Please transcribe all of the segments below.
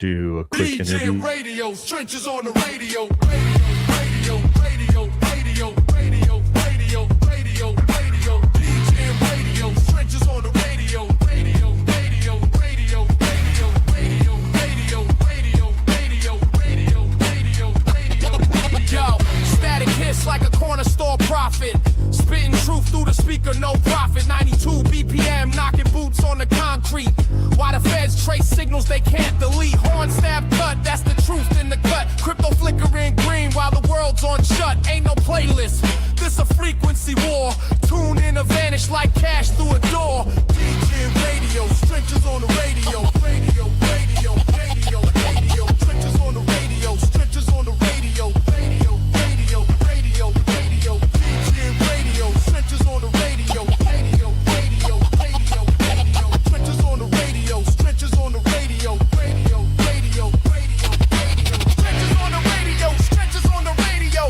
do a quick interview. DGNRadio, trenches on the radio, radio, radio, radio, radio, radio, radio, radio, radio. DGNRadio, trenches on the radio, radio, radio, radio, radio, radio, radio, radio, radio, radio, radio, radio. Yo, static hits like a corner store prophet. Spitting truth through the speaker, no profit. 92 BPM, knocking boots on the concrete. Why the feds trace signals they can't delete? Horn stab cut, that's the truth in the cut. Crypto flickering green while the world's on shut. Ain't no playlist, this a frequency war. Tune in or vanish like cash through a door. DGNRadio, stretches on the radio. Radio, radio, radio, radio. Stretches on the radio, stretches on the radio. Radio, radio, radio, radio. DGNRadio, stretches on the radio. Radio, radio, radio, radio. Stretches on the radio, stretches on the radio. Radio, radio, radio, radio. Stretches on the radio, stretches on the radio.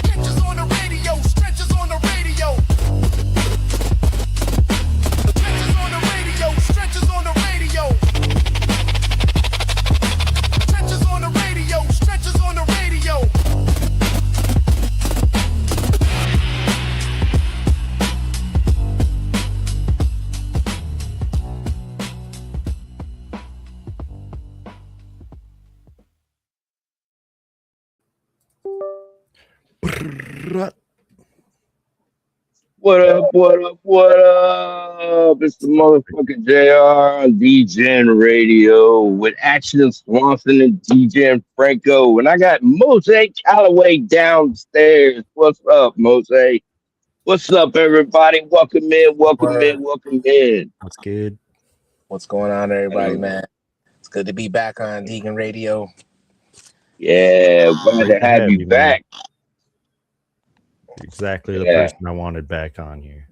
Stretches on the radio, stretches on the radio. Stretches on the radio, stretches on the radio. Stretches on the radio, stretches on the radio. What up, what up, what up? It's the motherfucking JR on DGNRadio with Action Swanson and DJ Franco. And I got Mose Calloway downstairs. What's up, Mose? What's up, everybody? Welcome in, welcome in, welcome in. That's good. What's going on, everybody, man? It's good to be back on Deegan Radio. Yeah, glad to have you back. Exactly the person I wanted back on here.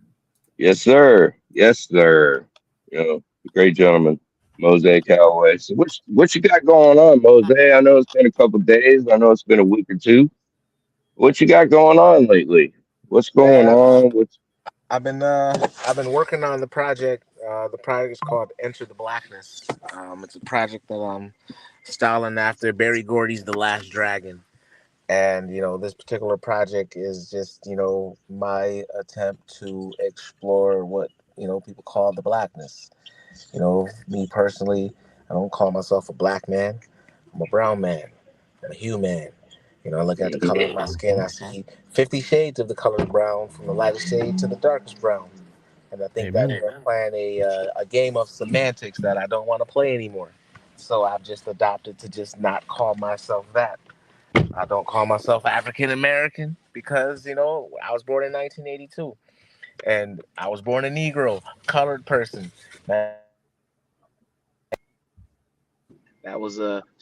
Yes, sir. Yes, sir. You know, great gentleman, Mose Calloway. So what you got going on, Mose? I know it's been a couple days. I know it's been a week or two. What you got going on lately? What's going on? I've been working on the project. The project is called Enter the Blackness. It's a project that I'm styling after Barry Gordy's The Last Dragon. And, you know, this particular project is just, you know, my attempt to explore what, you know, people call the blackness. You know, me personally, I don't call myself a black man. I'm a brown man. I'm a human. You know, I look at the color of my skin. I see 50 shades of the color brown, from the lightest shade to the darkest brown. And I think that we're playing a game of semantics that I don't want to play anymore. So I've just adopted to just not call myself that. I don't call myself African American because, you know, I was born in 1982 and I was born a Negro, colored person. That was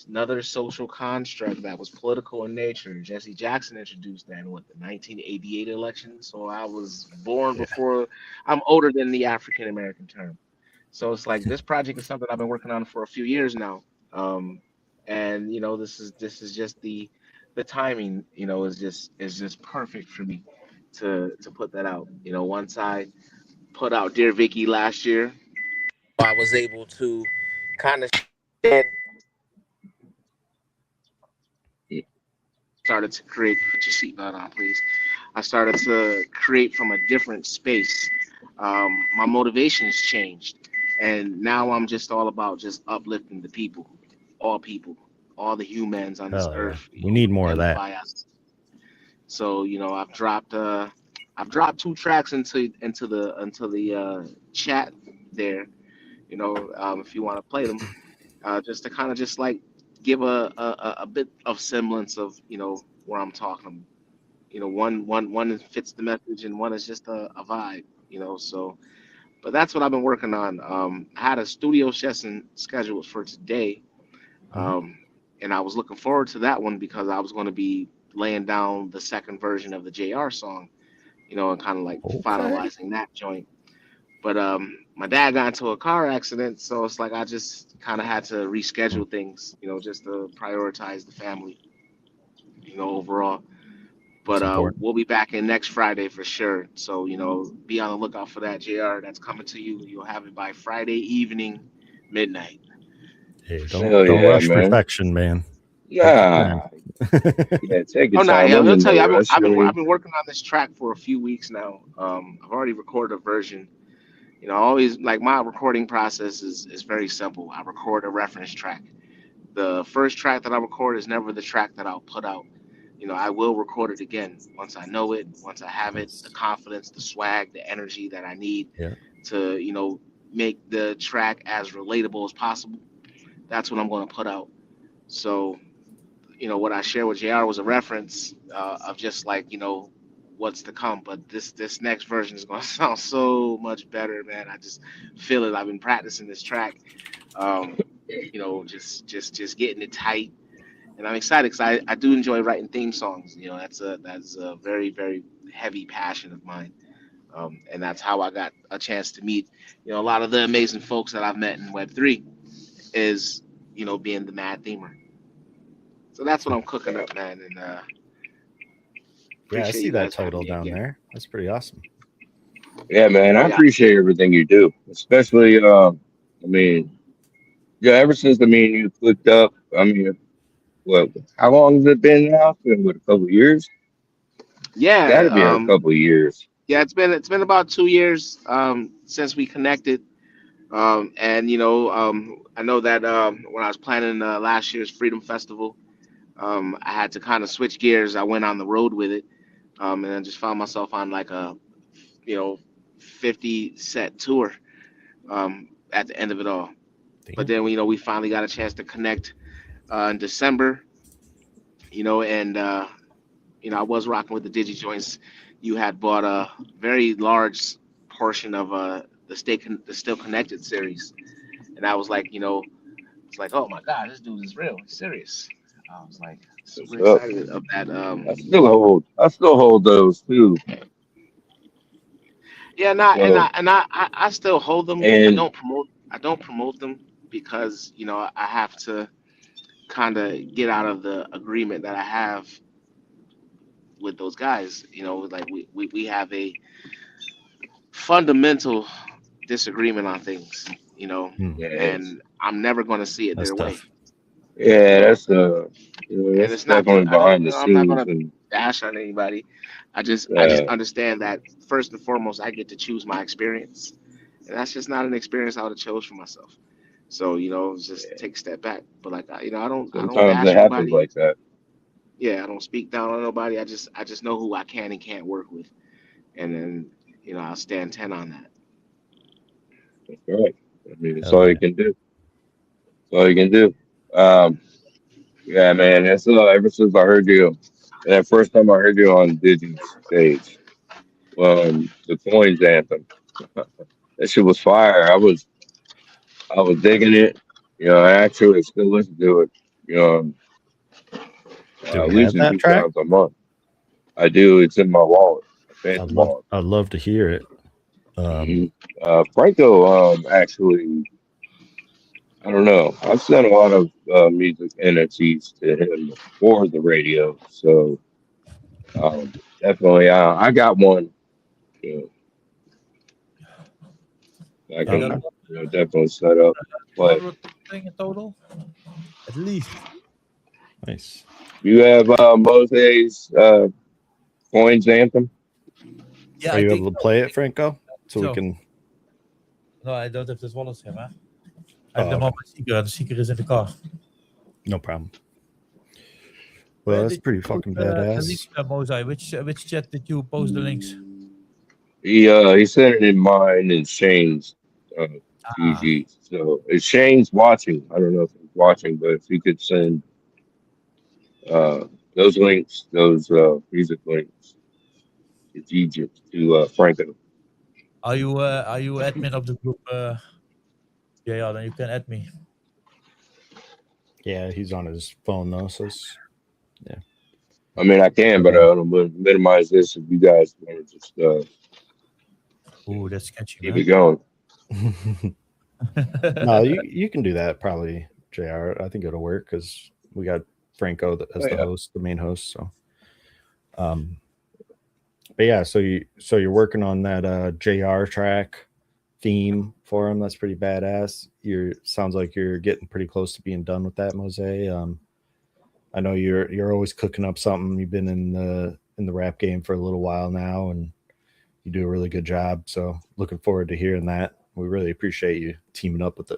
another social construct that was political in nature. Jesse Jackson introduced that in the 1988 election. So I was born before, I'm older than the African American term. So it's like this project is something I've been working on for a few years now. And you know, this is just the timing, you know, is just perfect for me to put that out. You know, once I put out Dear Vicky last year, I was able to kind of started to create. Put your seatbelt on, please. I started to create from a different space. My motivations changed, and now I'm just all about just uplifting the people, all the humans on this earth. We need more of that. So, you know, I've dropped 2 tracks into the chat there. You know, if you want to play them, just to kind of just like give a bit of semblance of, you know, where I'm talking. You know, one fits the message and one is just a vibe. You know, so. But that's what I've been working on. I had a studio session scheduled for today. And I was looking forward to that one because I was going to be laying down the second version of the JR song, you know, and kind of like finalizing that joint. But my dad got into a car accident, so it's like I just kind of had to reschedule things, you know, just to prioritize the family, you know, overall. But we'll be back in next Friday for sure. So, you know, be on the lookout for that, JR. That's coming to you. You'll have it by Friday evening, midnight. Hey, Hell don't yeah, rush man. perfection, man. Nah. Yeah, take your Oh no, time. yeah, I'm I'll in tell no you, rush. I've I mean, been working on this track for a few weeks now. I've already recorded a version. You know, I always like my recording process is very simple. I record a reference track. The first track that I record is never the track that I'll put out. You know, I will record it again once I know it, once I have it, the Nice. confidence, the swag, the energy that I need Yeah. to, you know, make the track as relatable as possible. That's what I'm going to put out. So, you know, what I shared with JR was a reference of just like, you know, what's to come. But this next version is going to sound so much better, man. I just feel it. I've been practicing this track, um, you know, just getting it tight, and I'm excited because I do enjoy writing theme songs. You know, that's a very very heavy passion of mine, and that's how I got a chance to meet, you know, a lot of the amazing folks that I've met in Web3 is, you know, being the mad themer. So that's what I'm cooking up, man, and Yeah, I appreciate see you that guys having title me down again. there. That's pretty awesome. yeah, man. I Oh yeah, appreciate everything you do, especially. I mean, yeah. Ever since me and you clicked up, I mean, what? How long has it been now? It's been what, a couple of years? Got yeah, to be a couple of years. yeah. It's been about 2 years since we connected. And you know, I know that when I was planning last year's Freedom Festival, I had to kind of switch gears. I went on the road with it, and I just found myself on like a, you know, 50 set tour at the end of it all. But Damn. then, you know, we finally got a chance to connect in December, you know, and you know, I was rocking with the Digi joints. You had bought a very large portion of the Still Connected series, and I was like, you know, it's like, oh my God, this dude is real. He's serious. I was like What's super up? excited of that. I still hold those too. Yeah, So, I still hold them. and I don't promote them because, you know, I have to kind of get out of the agreement that I have with those guys. You know, like we have a fundamental disagreement on things, you know, Hmm. yes, and I'm never going to see it That's their way. tough. yeah, So, and that's it's not to, definitely behind the I'm not scenes, gonna and bash on anybody. I just uh, understand that first and foremost, I get to choose my experience, and that's just not an experience I would have chose for myself. So, you know, just take a step back. But like, you know, I don't sometimes it bash happens nobody. like that. Yeah, I don't speak down on nobody. I just know who I can and can't work with, and then, you know, I'll stand 10 on that. That's right. I mean, it's Hell all you yeah. can do. It's all you can do. Um, yeah, man. That's ever since I heard you, that first time I heard you on Digi's stage, the Coins anthem. That shit was fire. I was digging it. You know, I actually still listen to it. You know, Do at we least have a that few track? times a month. I do. It's in my wallet, my phantom wallet. I'd love to hear it. Um, hmm Franco, actually, I don't know. I've sent a lot of music NFTs to him for the radio, so definitely, I got one. You I You got okay. can, definitely set up. But 100 something in total, at least. Nice. you have Mose's Coins Anthem? Yeah, Are I you think able to so. I play it, think Franco? So we so. can. No, I don't have this wallet here, man. I have Oh, them okay. on my seeker. The seeker is in the car. No problem. Well, Where that's did you pretty post fucking the link, badass. Mosai? Which chat did you post the links? He sent it in mine and Shane's uh, Ah, GG. So if Shane's watching, I don't know if he's watching, but if he could send uh, those links, those music links to GG to Franco. are you admin of the group? Yeah, then you can add me. Yeah, he's on his phone though, so yeah. I mean, I can, but I'll minimize this if you guys want to just Ooh, that's sketchy, keep it man. going. No, you can do that probably, JR. I think it'll work because we got Franco Oh, as the yeah. host, the main host. So, but yeah, so you're working on that JR track. theme for him. That's pretty badass. Sounds like you're getting pretty close to being done with that, Mose. I know you're always cooking up something. You've been in the rap game for a little while now, and you do a really good job. So looking forward to hearing that. We really appreciate you teaming up with the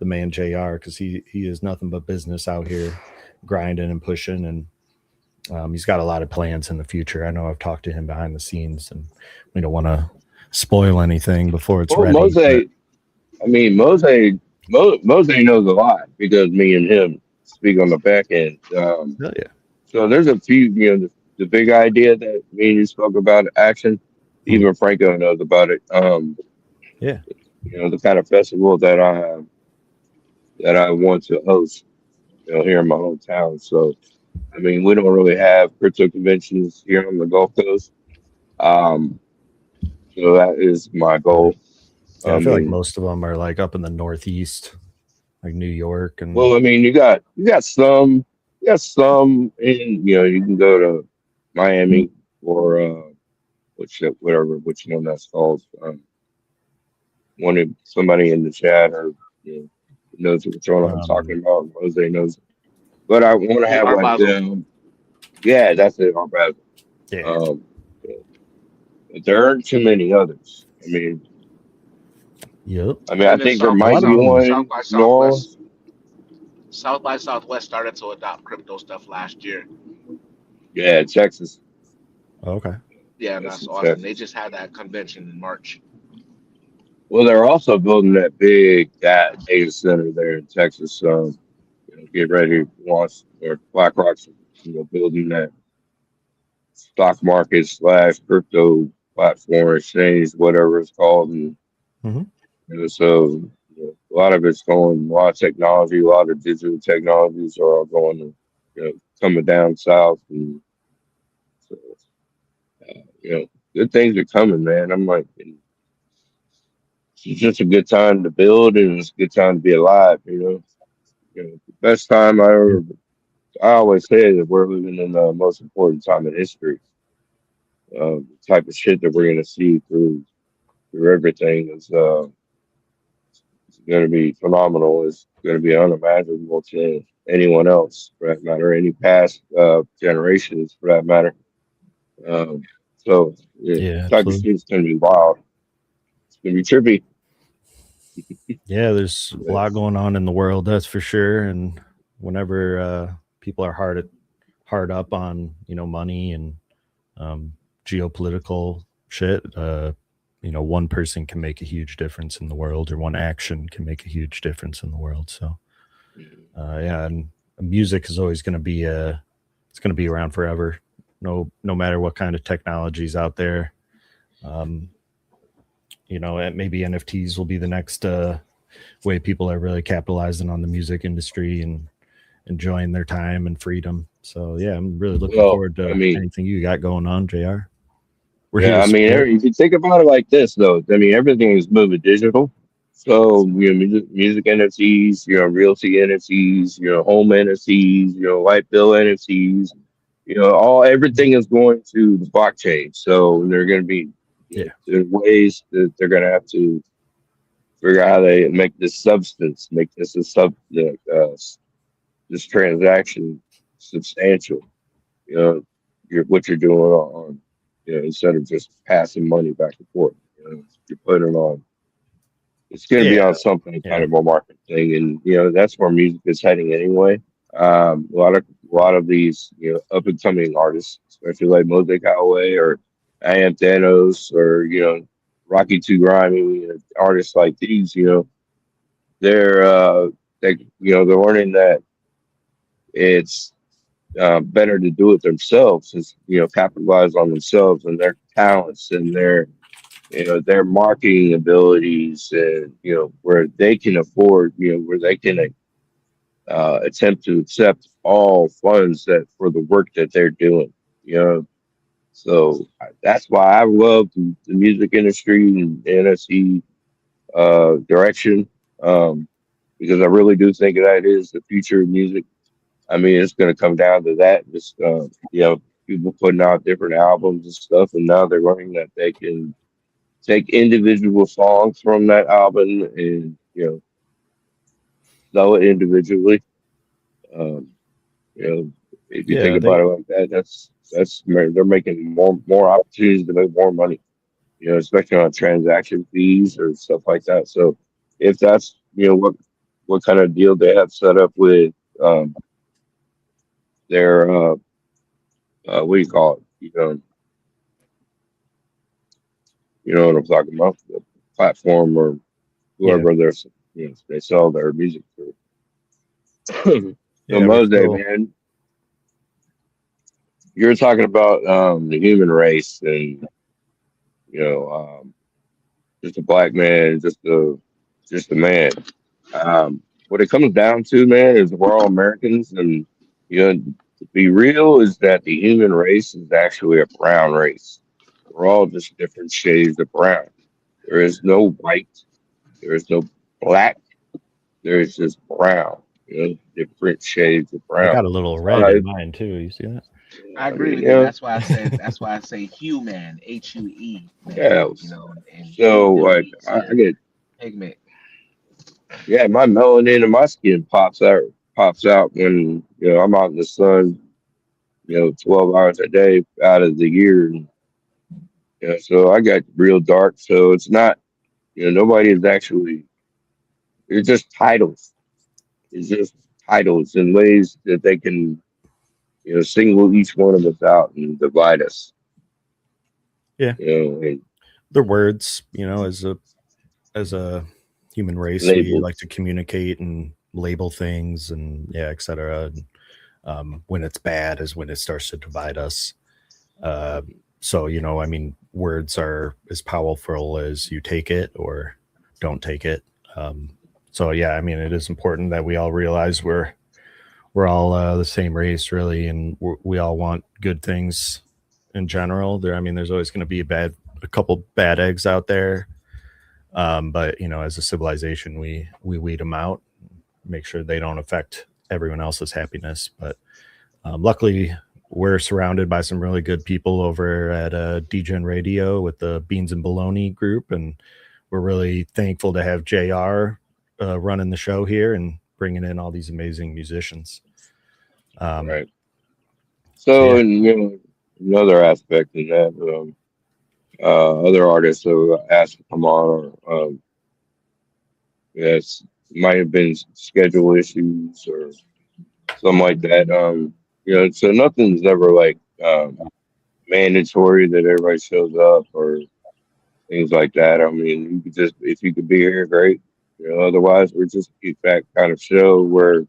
man JR, because he is nothing but business out here, grinding and pushing, and he's got a lot of plans in the future. I know I've talked to him behind the scenes, and we don't want to spoil anything before it's ready. Mose, Mose knows a lot because me and him speak on the back end. Hell yeah. So there's a few, the big idea that me and you spoke about, action. Even Franco knows about it. Yeah. The kind of festival that I want to host, here in my hometown. So, I mean, we don't really have crypto conventions here on the Gulf Coast. So that is my goal. Yeah, I feel like most of them are like up in the Northeast, like New York. And well, I mean, you got some, and you can go to Miami or which one that's called. Somebody in the chat or knows which one I'm talking about. Jose knows, but I want to have like them. Yeah, that's it. Our yeah. But there aren't too many others. I mean, yep. I think there might be one. South by Southwest started to adopt crypto stuff last year. Yeah, Texas. Okay. Yeah, that's awesome. They just had that convention in March. Well, they're also building that big data center there in Texas. So, get ready to launch, or BlackRock's, building that stock market / crypto platform exchange, whatever it's called, and so a lot of it's going, a lot of technology, a lot of digital technologies are all going to, coming down south, and so good things are coming, man. I'm like, it's just a good time to build, and it's a good time to be alive. The best time I always say that we're living in the most important time in history. The type of shit that we're going to see through everything is going to be phenomenal. It's going to be unimaginable to anyone else, for that matter, any past generations, for that matter. So type of shit's going to be wild. It's going to be trippy. Yeah, there's a lot going on in the world, that's for sure. And whenever people are hard up on money and geopolitical shit, one person can make a huge difference in the world, or one action can make a huge difference in the world. So and music is always going to be it's going to be around forever, no matter what kind of technology is out there. Maybe NFTs will be the next way people are really capitalizing on the music industry and enjoying their time and freedom. So yeah, I'm really looking forward to anything you got going on, JR. If you think about it like this, though, everything is moving digital. So music NFTs, realty NFTs, home NFTs, light bill NFTs, everything is going to the blockchain. So they're going to be there's ways that they're going to have to figure out how they make this substance, make this this transaction substantial. What you're doing on instead of just passing money back and forth. You're putting it on. It's going to be on something kind of more market thing, and that's where music is heading anyway. A lot of these up and coming artists, especially like Mosaic Highway or I Am Thanos or Rocky Too Grimy, artists like these, they're learning that it's better to do it themselves, is capitalize on themselves and their talents and their marketing abilities, and where they can afford, where they can attempt to accept all funds that for the work that they're doing. So that's why I love the music industry and the NFC direction, because I really do think that is the future of music. It's going to come down to that. Just people putting out different albums and stuff, and now they're learning that they can take individual songs from that album and sell it individually. Um, if you Yeah, think about it like that, they're making more opportunities to make more money. Especially on transaction fees or stuff like that. So if that's what kind of deal they have set up with their what do you call it? You know what I'm talking about? The platform or yeah, whoever they sell their music through. So yeah. We're Mose, still, man, you're talking about the human race and just a black man, just a man. What it comes down to, man, is we're all Americans, and to be real, is that the human race is actually a brown race. We're all just different shades of brown. There is no white, there is no black, there is just brown. Different shades of I brown. got a little All red right. in mine too. You see that? I agree with you. Yeah. That's why I say human, HUE, man. Yeah. And So there like means I get pigment. my melanin in my skin pops out when I'm out in the sun 12 hours a day out of the year. So I got real dark. So it's not, nobody is actually, it's just titles. It's just titles and ways that they can, single each one of us out and divide us. Yeah. And They're words, as a human race, we labels. like to communicate and label things and etc. And, when it's bad is when it starts to divide us. So, I mean, words are as powerful as you take it or don't take it. So yeah, I mean, it is important that we all realize we're all the same race, really, and we all want good things in general. There's always going to be a couple bad eggs out there, but as a civilization, we weed them out, make sure they don't affect everyone else's happiness. But luckily, we're surrounded by some really good people over at DGNRadio with the Beans and Bologna group, and we're really thankful to have JR running the show here and bringing in all these amazing musicians. Right. So, and another aspect of that, other artists have asked to come on, or yes, might have been schedule issues or something like that. So nothing's ever like mandatory that everybody shows up or things like that. I mean, you could just, if you could be here, great. Otherwise, we're just a that kind of show where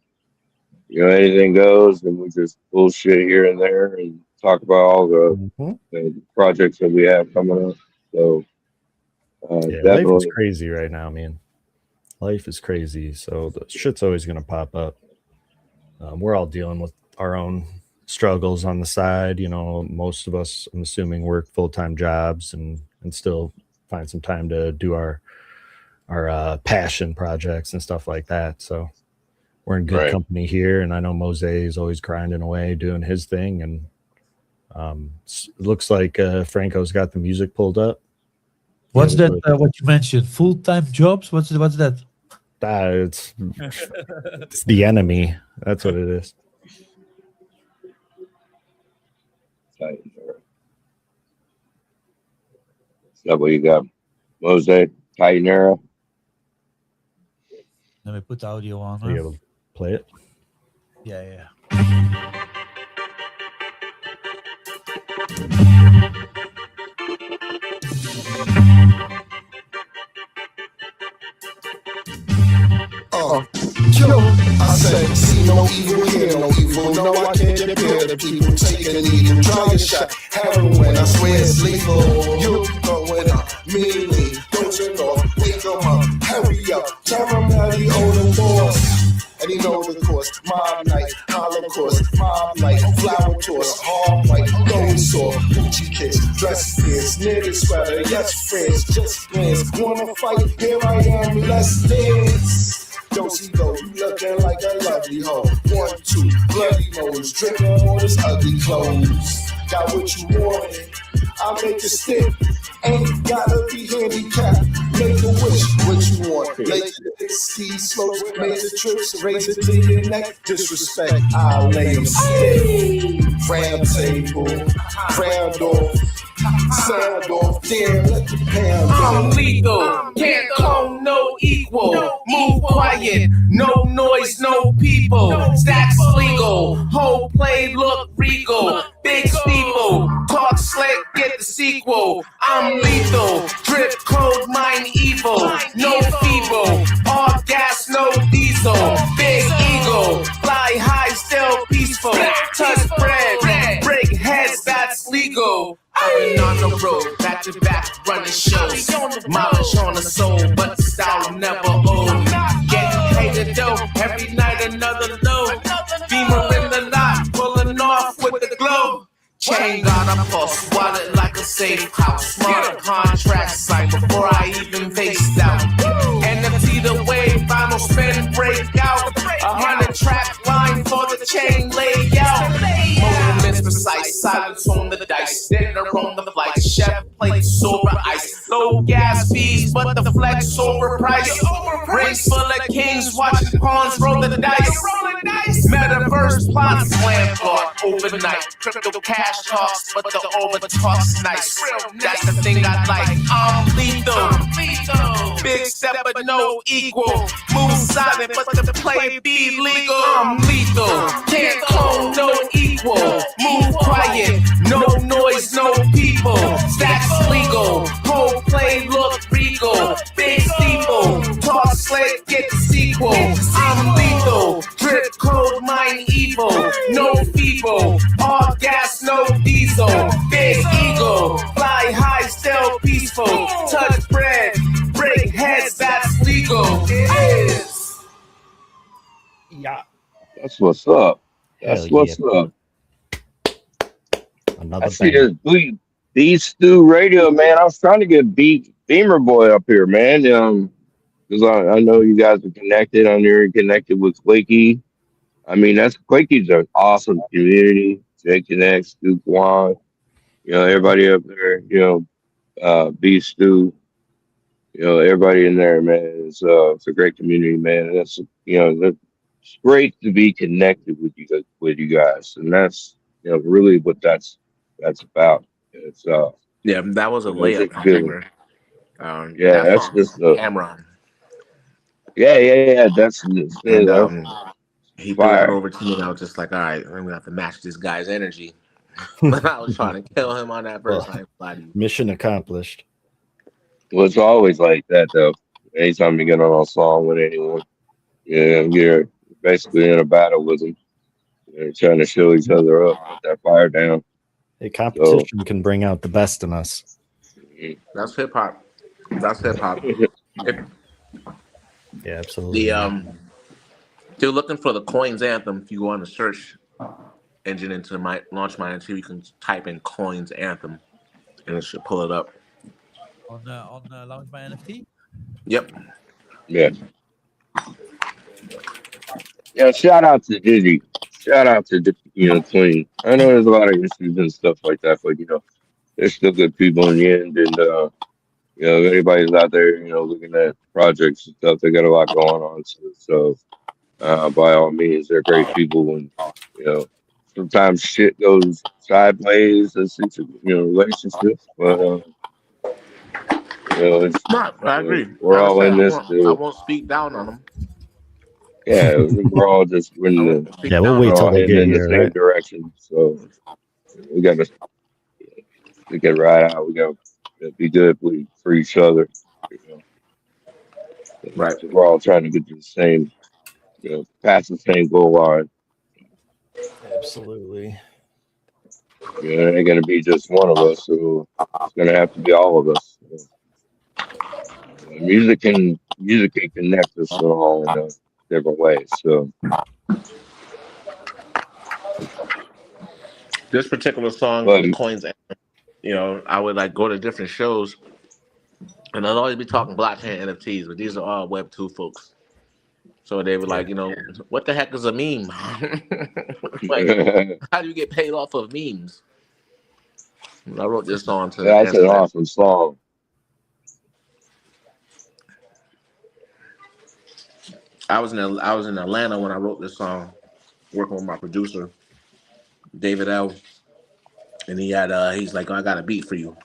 anything goes, and we just bullshit here and there and talk about all the projects that we have coming up. So, life is definitely crazy right now, man. Life is crazy, so the shit's always going to pop up. We're all dealing with our own struggles on the side. Most of us, I'm assuming, work full-time jobs and still find some time to do our passion projects and stuff like that. So we're in good company here, and I know Mose is always grinding away doing his thing, and it looks like Franco's got the music pulled up. What's that? What you mentioned? Full-time jobs? What's that? It's the enemy. That's what it is. is that what you got? Mose, Titanera. Let me put the audio on. Are you able to play it? Yeah. I say, see no evil, hear no evil. No, I can't compare the people taking evil. Try a shot, heroin, I swear it's lethal. You'll be going up, meanly, dozing off, wake 'em up, hurry up, tell 'em how he owe the boss. And he know the course, mob night, holocaust, mob light, flower toss, hard white, gold saw, Gucci kicks, dress fierce, knitted sweater, yes friends, just glance, wanna fight, here I am, let's dance. Dosey-do, you looking like a lovely hoe. 1, 2, bloody nose, dripping on his ugly clothes. Got what you wanted, I'll make it stick. Ain't gotta be handicapped. Make a wish, what you want. Lay see slopes, major trips, raise it to your neck. Disrespect, I'll lay them stiff. Round table, round off, sound off, damn, let the pound I'm off. lethal, can't clone no equal. Move quiet, no noise, no people. Stacks legal, whole play look regal. Big steeple, talk slick, get the sequel. I'm lethal, drip code, mine evil. No feeble, all gas, no diesel. Big eagle, fly high, still peaceful. Touch bread, break heads, that's legal. I've been on the road, back to back, running shows. Mileage on the soul, but the style never old. Getting paid to dough, every night another load. Beamer in the lot, pulling off with the glow. Chain got a pulse, wallet like a safe house. Smart contract signed before I even faced out. NFT the wave, final spin, break out. 100 track line for the chain layout. Movements precise, silence on the dice. Dinner on the flight, chef plates over ice. Low gas fees, but the flex overpriced. Rings full of kings, watching pawns roll the dice. Metaverse plots, slam thought overnight. Crypto cash talks, but the over talks nice. That's the thing I like. I'm lethal. Big step, but no equal. Move silent, but the play be legal. I'm lethal. Can't clone no equal. Move quiet, no noise, no people. Stacks legal. Whole play look regal. Big steeple. Talk slick, get the sequel. I'm lethal. Drip code, mine evil. No feeble. All gas, no diesel. Big eagle. Fly high, still peaceful. Touch bread. Break heads, that's legal. Yes. Yeah. That's what's up. That's Hell what's yeah. up. Another I see banger. this Beat Stew Radio, man. I was trying to get Beamer Boy up here, man. Because I know you guys are connected. I know you're connected with Quakey. I mean, Quakey's an awesome community. Jay Connects, Duke Juan, everybody up there, Beat Stew, everybody in there, man. It's a great community, man. And it's great to be connected with you guys, and that's really what that's about. It's Yeah, that was a it's layup. just good. Beamer. Yeah, That that's song just Cameron. yeah. That's And he threw that fire. over to me, and I was just like, all right, I'm gonna have to match this guy's energy. But I was trying to kill him on that verse. Well, I ain't lie to you. mission accomplished. Well, it's always like that though. Anytime you get on a song with anyone, you're basically in a battle with them. They're trying to show each other up, put that fire down. Hey, So competition can bring out the best in us. That's hip hop. That's hip hop. Yeah, absolutely. The if you're looking for the Coins Anthem, if you go on the search engine into my launch my NFT, you can type in Coins Anthem, and it should pull it up. On Launch My NFT. Yep. yeah. Yeah, shout out to Dizzy. Shout out to Queen. I know there's a lot of issues and stuff like that, but there's still good people in the end. And if anybody's out there, looking at projects and stuff, they got a lot going on. So by all means, they're great people. And sometimes shit goes sideways in relationships, but it's, No, I agree. we're Like I all said, in this. I won't speak down on them. Yeah, we're all just I won't speak Yeah, we'll down wait we're on till all them. they heading get in the here, same right? direction. So we got to get right out. We got to be good for each other. Right. So we're all trying to get to the same, past the same goal line. Absolutely. It ain't gonna be just one of us. So it's gonna have to be all of us. Music can connect us all in different ways. So This particular song, but the Coins Anthem, I would like go to different shows, and I'll always be talking blockchain NFTs, but these are all Web 2 folks. So they were like, what the heck is a meme? Like, how do you get paid off of memes? I wrote this song to That's an answer that. awesome song. I was in Atlanta when I wrote this song, working with my producer David L. And he's like, oh, I got a beat for you.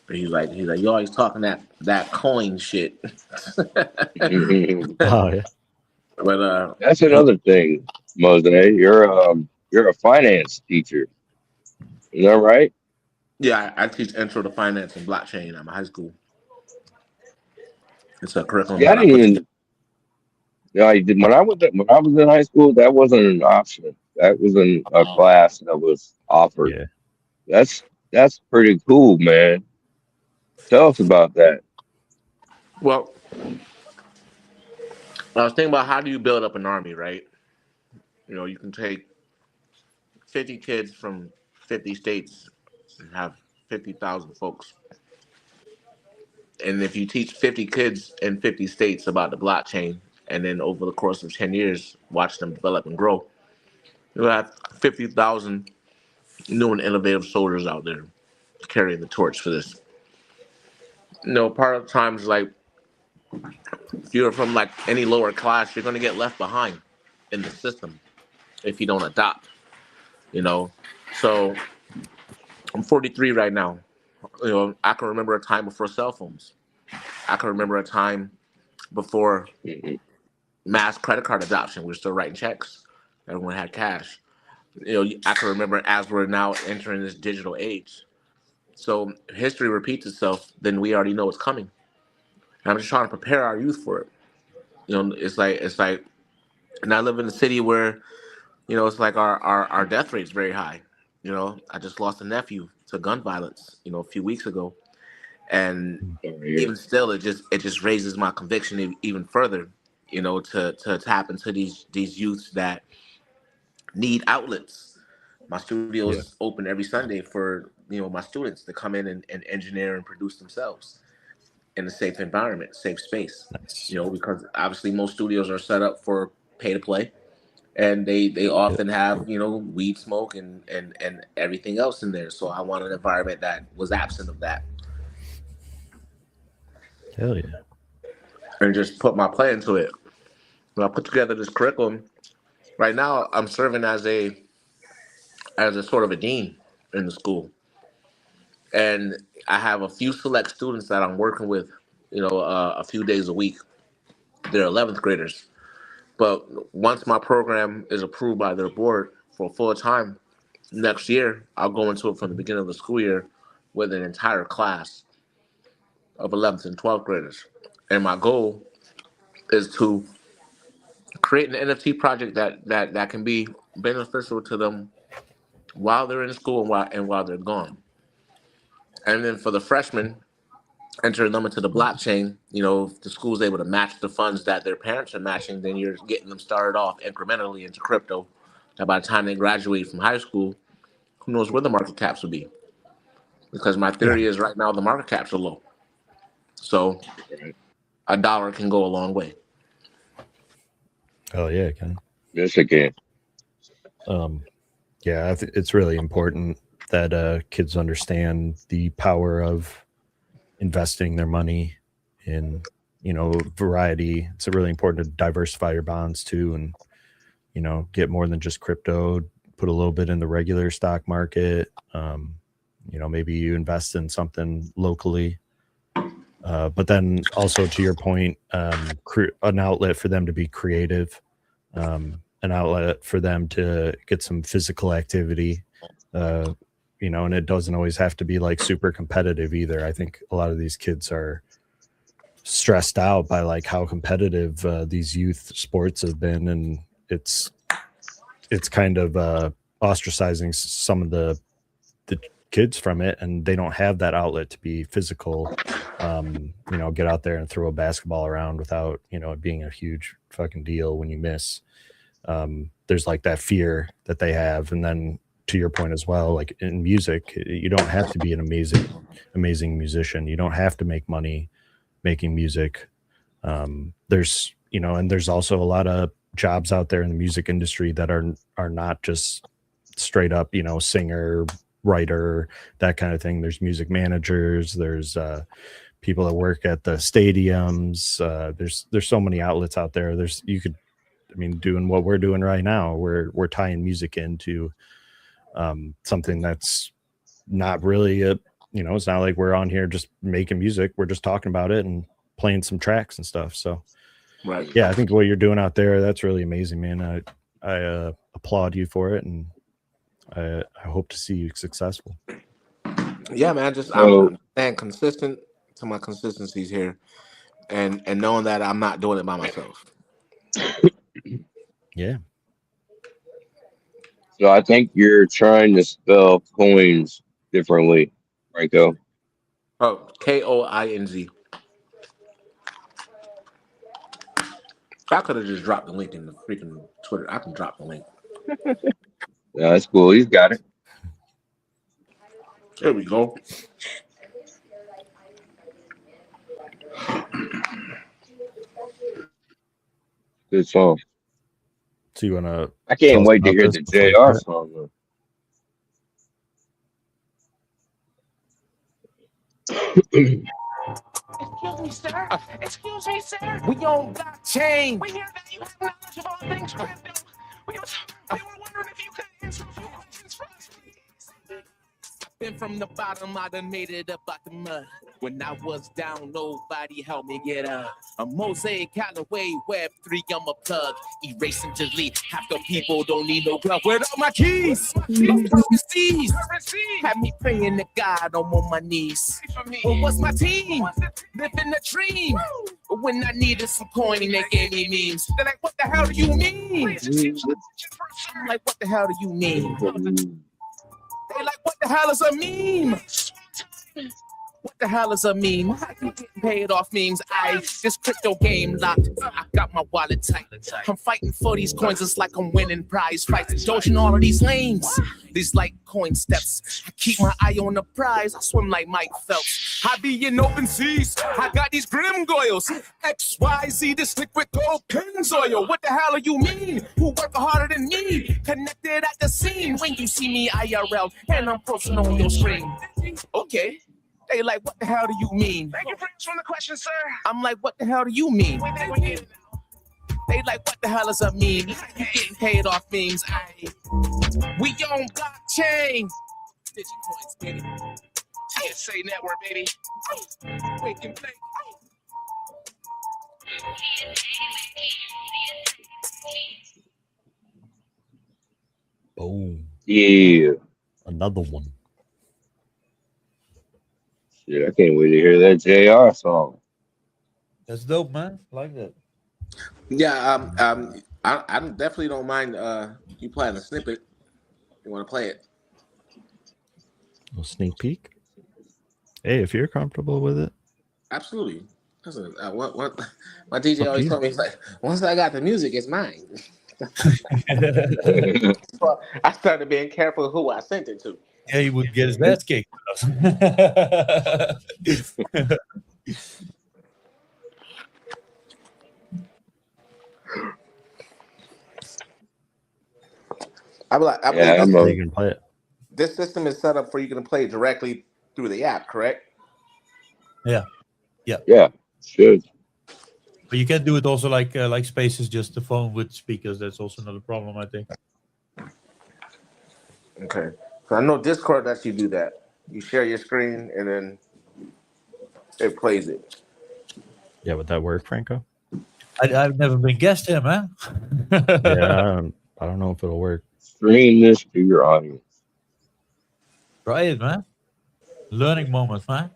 And he's like, you always talking that coin shit. Oh yeah. But That's another thing, Mose. You're a finance teacher. Is that right? yeah, I teach intro to finance and blockchain at my high school. It's a curriculum Yeah, I that I didn't put even. together. Yeah, I did when I was in high school. That wasn't an option. That was a class that was offered. Yeah. That's pretty cool, man. Tell us about that. Well, I was thinking about how do you build up an army, right? You know, you can take 50 kids from 50 states and have 50,000 folks. And if you teach 50 kids in 50 states about the blockchain, and then over the course of 10 years, watch them develop and grow, you'll have 50,000 new and innovative soldiers out there carrying the torch for this. You know, part of the times, like, if you're from like any lower class, you're going to get left behind in the system if you don't adopt, you know. So I'm 43 right now. You know, I can remember a time before cell phones. I can remember a time before Mhm. mass credit card adoption. We were still writing checks. Everyone had cash. You know, I can remember as we're now entering this digital age. So history repeats itself, then we already know it's coming. And I'm just trying to prepare our youth for it. You know, it's like, and I live in a city where, you know, it's like our death rate's very high. You know, I just lost a nephew to gun violence, you know, a few weeks ago. And Sorry. even still, it just raises my conviction even further, you know, to tap into these youths that need outlets. My studio Yeah. is open every Sunday for, you know, my students to come in and engineer and produce themselves in a safe environment, safe space. Nice. You know, because obviously most studios are set up for pay to play, and they Yeah. often have, you know, weed smoke and everything else in there. So I want an environment that was absent of that, Hell yeah. and just put my play into it. When I put together this curriculum, right now I'm serving as a sort of a dean in the school, and I have a few select students that I'm working with, you know, a few days a week. They're 11th graders, but once my program is approved by their board for full time next year, I'll go into it from the beginning of the school year with an entire class of 11th and 12th graders. And my goal is to create an NFT project that can be beneficial to them while they're in school and while they're gone. And then for the freshmen, entering them into the blockchain, you know, if the school's able to match the funds that their parents are matching, then you're getting them started off incrementally into crypto. That by the time they graduate from high school, who knows where the market caps will be? Because my Yeah. theory is right now the market caps are low. So Right. a dollar can go a long way. Hell yeah, Ken. Yes, again. Yeah, it's really important that kids understand the power of investing their money in, you know, variety. It's really important to diversify your bonds too, and, you know, get more than just crypto. Put a little bit in the regular stock market. You know, maybe you invest in something locally. But then also, to your point, an outlet for them to be creative, an outlet for them to get some physical activity, you know, and it doesn't always have to be like super competitive either. I think a lot of these kids are stressed out by like how competitive these youth sports have been, and it's kind of ostracizing some of the kids from it, and they don't have that outlet to be physical. You know, get out there and throw a basketball around without, you know, it being a huge fucking deal when you miss. There's like that fear that they have. And then to your point as well, like in music, you don't have to be an amazing musician. You don't have to make money making music. There's, you know, and there's also a lot of jobs out there in the music industry that are not just straight up, you know, singer, writer, that kind of thing. There's music managers. There's people that work at the stadiums. There's so many outlets out there. Doing what we're doing right now, we're tying music into something that's not really it's not like we're on here just making music. We're just talking about it and playing some tracks and stuff. So Right. yeah, I think what you're doing out there, that's really amazing, man. I applaud you for it, and I hope to see you successful. Yeah, man. I'm staying consistent to my consistencies here, and knowing that I'm not doing it by myself. Yeah. So I think you're trying to spell coins differently, Franco. Oh, Koing. I could have just dropped the link in the freaking Twitter. I can drop the link. Yeah, that's cool. He's got it. There we go. Good song. So you wanna? I can't wait to hear the JR song. Though. Excuse me, sir. Excuse me, sir. We on blockchain. We hear that you have knowledge of all things crypto. We were wondering if you could answer a few questions for us, please. Been from the bottom, I done made it up out the mud. When I was down, nobody helped me get up. A Mosaic, Callaway, Web3, I'm a plug. Erase and delete. Half the people don't need no glove. Where are my keys? My currencies. Had me praying to God, I'm on my knees. Well, what's my team? Living a dream. When I needed some coin, they gave me memes. They're like, what the hell do you mean? I'm like, what the hell do you mean? They like, what the hell is a meme? What the hell is a meme? How you getting paid off memes? This crypto game locked. I got my wallet tight. I'm fighting for these coins. It's like I'm winning prize fights. Dodging all of these lanes. These like coin steps. I keep my eye on the prize. I swim like Mike Phelps. I be in open seas. I got these grim goils. XYZ, this liquid gold Pennzoil. What the hell do you mean? Who work harder than me? Connected at the scene. When you see me IRL and I'm posting on your screen. Okay. They like, what the hell do you mean? Thank you for answering the question, sir. I'm like, what the hell do you mean? They like, what the hell is a meme? You getting paid off memes. We on blockchain. Digicoins, baby. TSA network, baby. We can play. Boom. Yeah. Another one. Shit, I can't wait to hear that JR song. That's dope, man. I like that. Yeah, I definitely don't mind you playing a snippet. You want to play it? A little sneak peek. Hey, if you're comfortable with it. Absolutely. Listen, what my DJ always told me, he's like, once I got the music, it's mine. So I started being careful who I sent it to. Yeah, he would get his ass kicked. I Yeah, believe You can play it. this system is set up for you to play directly through the app, correct? Yeah. Yeah, should. But you can do it also like Spaces, just the phone with speakers. That's also another problem, I think. Okay. So I know Discord lets you do that. You share your screen and then it plays it. Yeah, would that work, Franco? I've never been guest here, man. Yeah, I don't know if it'll work. Stream this to your audience. Try it, man. Learning moment, man.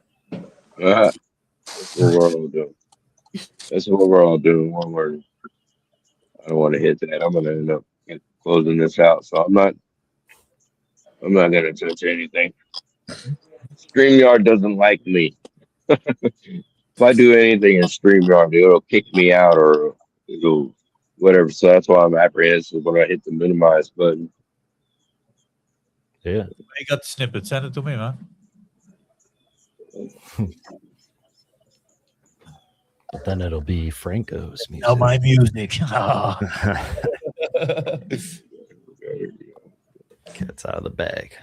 That's what we're all doing. That's what we're all doing. One word. I don't want to hit that. I'm gonna end up closing this out. So I'm not gonna touch anything. StreamYard doesn't like me. If I do anything in StreamYard, it'll kick me out or it'll whatever. So that's why I'm apprehensive when I hit the minimize button. Yeah. You got the snippet. Send it to me, man. But then it'll be Franco's music. Oh, my music. Cat's out of the bag.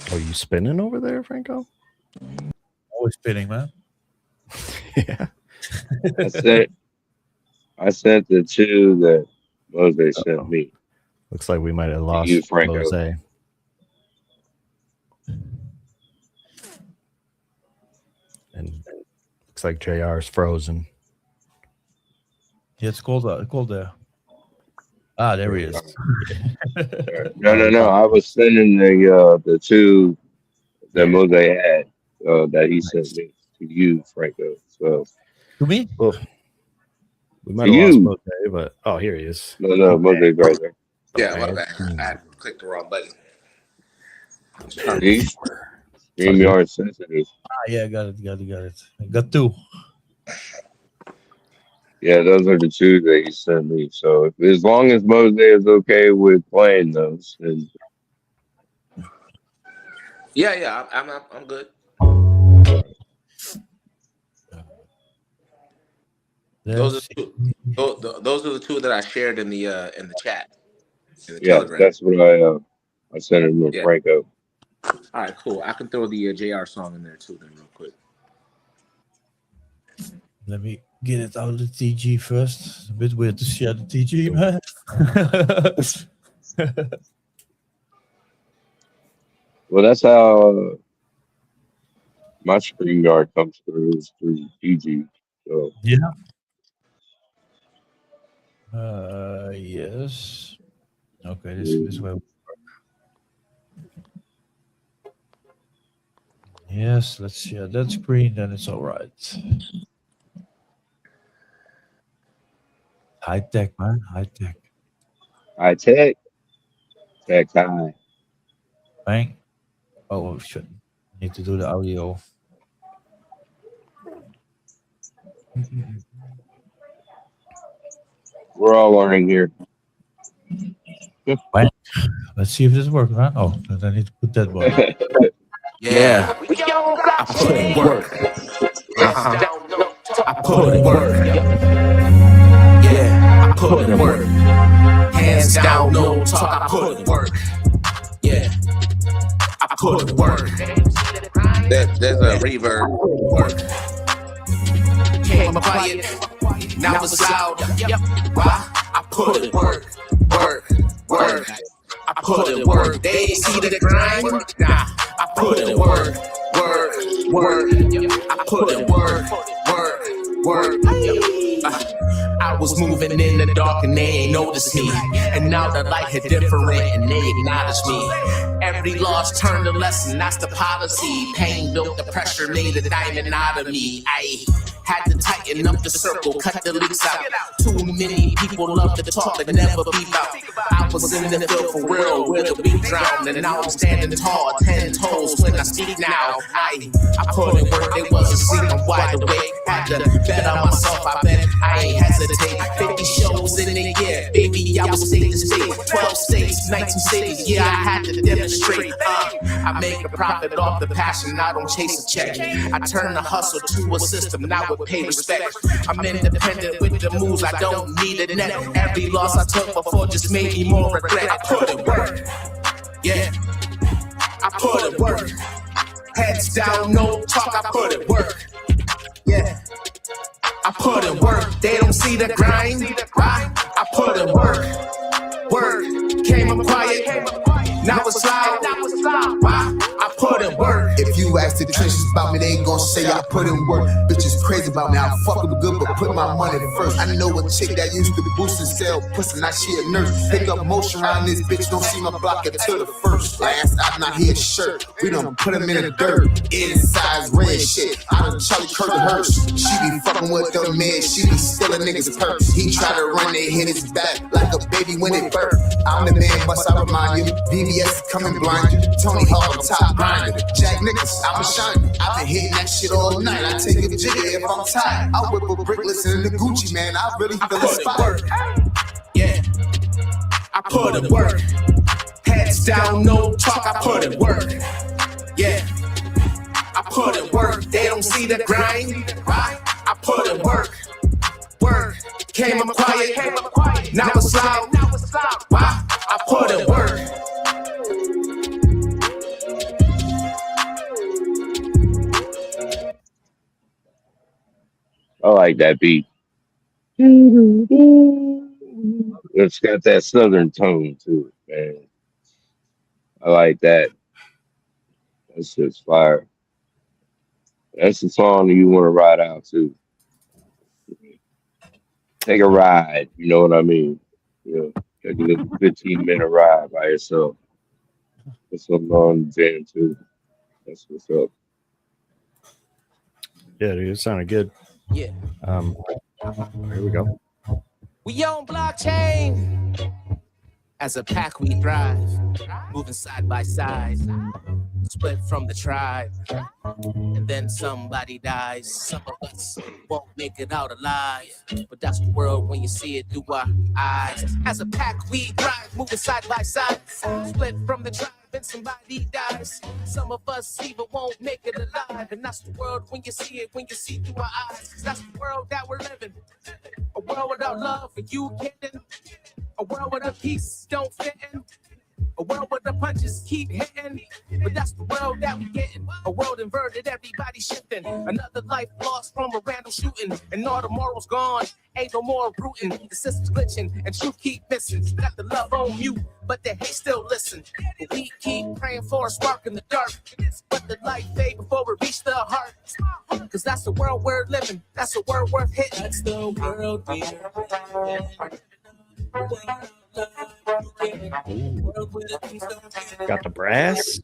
Are you spinning over there, Franco? Always spinning, man. Yeah. I sent the two that Mose sent me. Looks like we might have lost You, Franco. Jose. And looks like JR is frozen. Yeah, it's cold there. Ah, there he is. No. I was sending the two that Mose had that he sent me to you, Franco. So To me? Well, we might have lost Mose, but oh, here he is. No, Mose's right there. Yeah, what about I clicked the wrong button. StreamYard sensitive. Yeah, got it. I got two. Yeah, those are the two that he sent me. So as long as Mose is okay with playing those, then Yeah, I'm good. Those are the two that I shared in the chat. In the yeah, Telegram. that's what I sent him to Franco. All right, cool. I can throw the JR song in there too, then, real quick. Let me get it out of the TG first. It's a bit weird to share the TG, man. Well, that's how my StreamYard comes through, is through DG. So Yeah. Yes. Okay, this way. Yes, let's share that screen, then it's all right. High tech, man. High tech. high tech. Tech high. Bang. Oh, shit. Need to do the audio. We're all learning here. Bang. Let's see if this works, man. Oh, then I need to put that one. Yeah. I put in work. I put in work. Yeah, I put in work. Hands down, no talk, I put in work. Yeah, I put in work. There's a reverb. Work. Came quiet, now it's loud. Why? I put in work. Work. I put in work. They ain't see the grind. Nah, I put in work. I put in work. I was moving in the dark and they ain't noticed me. And now the light hit different and they acknowledge me. Every loss turned a lesson, that's the policy. Pain built the pressure, made a diamond out of me. I had to tighten up the circle, cut the leaks out. Too many people love to talk, but never beep out. I was in the field for real, where the beat drowned. And now I'm standing tall, 10 toes when I speak now. I put in work, it wasn't sleep, I'm wide awake. Had to bet on myself, I bet I ain't hesitate. 50 shows in a year, baby, I was state to state. 12 states, 19 cities, yeah, I had to demonstrate. I make a profit off the passion, I don't chase a check. I turn the hustle to a system, now with pay respect. I'm independent with the moves, I don't need a net. Every loss I took before just made me more regret. I put in work, yeah, I put in work. Heads down, no talk, I put in work, yeah. I put in work, they don't see the grind. I put in work. Came up quiet, now it's loud. Why? I put in work. If you ask the trenches about me, they ain't gon' say I put in work. Bitches crazy about me, I fuck with good, but put my money first. I know a chick that used to boost and sell pussy, now she a nurse. Pick up motion around this bitch, don't see my block until the first. Last out, not here shirt, we done put him in the dirt. Inside red shit, I done Charlie Kirk the hearse. She be fucking with them men, she be stealing niggas' purse. He try to run, they hit his back like a baby when it birth. I'm the man, bust I remind you. VVS coming blind you. Tony Hawk top grinder. Jack Nicklaus, I'm a shiner. I've been hitting that shit all night. I take a jigger if I'm tired. I whip a brick listening to Gucci, man. I really feel inspired. Yeah, I put in work. Heads down, no talk, I put in work. Yeah, I put in work. They don't see the grind. I put in work. came up quiet. Now it's loud. Why? I put in work. I like that beat. It's got that southern tone to it, man. I like that. That's just fire. That's the song that you want to ride out to. Take a ride, you know what I mean? You know, take a little 15-minute ride by yourself. Put something on the jam too. That's what's up. Yeah, dude, it sounded good. Yeah. Here we go. We on blockchain. As a pack we thrive, moving side by side, split from the tribe, and then somebody dies. Some of us won't make it out alive, but that's the world when you see it through our eyes. As a pack we thrive, moving side by side, split from the tribe, and somebody dies. Some of us even won't make it alive, and that's the world when you see it, when you see through our eyes. 'Cause that's the world that we're living, a world without love for you kidding. A world where the peace don't fit in. A world where the punches keep hitting. But that's the world that we getting. A world inverted, everybody shifting. Another life lost from a random shooting. And all the morals gone, ain't no more rooting. The system's glitching and truth keep missing. Got the love on mute, but the hate still listen. But we keep praying for a spark in the dark. But the light fade before we reach the heart. 'Cause that's the world we're living. That's a world worth hitting. That's the world we're living. Got the brass.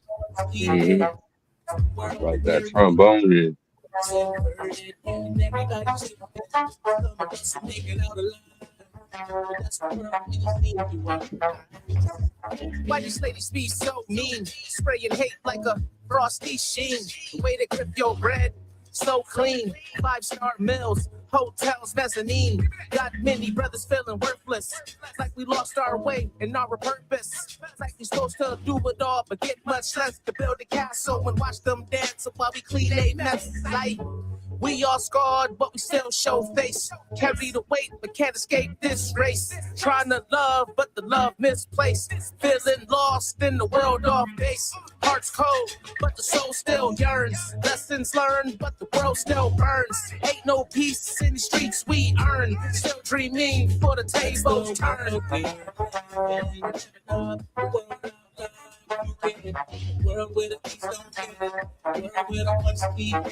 Like that trombone is. Why these ladies be so mean? Spraying hate like a frosty sheen. The way they grip your bread, so clean. 5-star meals, hotels, mezzanine. Got many brothers feeling worthless, like we lost our way and our purpose. Like we supposed to do it all, but get much less to build a castle and watch them dance while we clean a mess. Like we all scarred, but we still show face. Carry the weight, but can't escape this race. Trying to love, but the love misplaced. Feeling lost in the world off base. Heart's cold, but the soul still yearns. Lessons learned, but the world still burns. Ain't no peace in the streets we earn. Still dreaming for the tables turn. World where the peace don't care. World where the ones we had.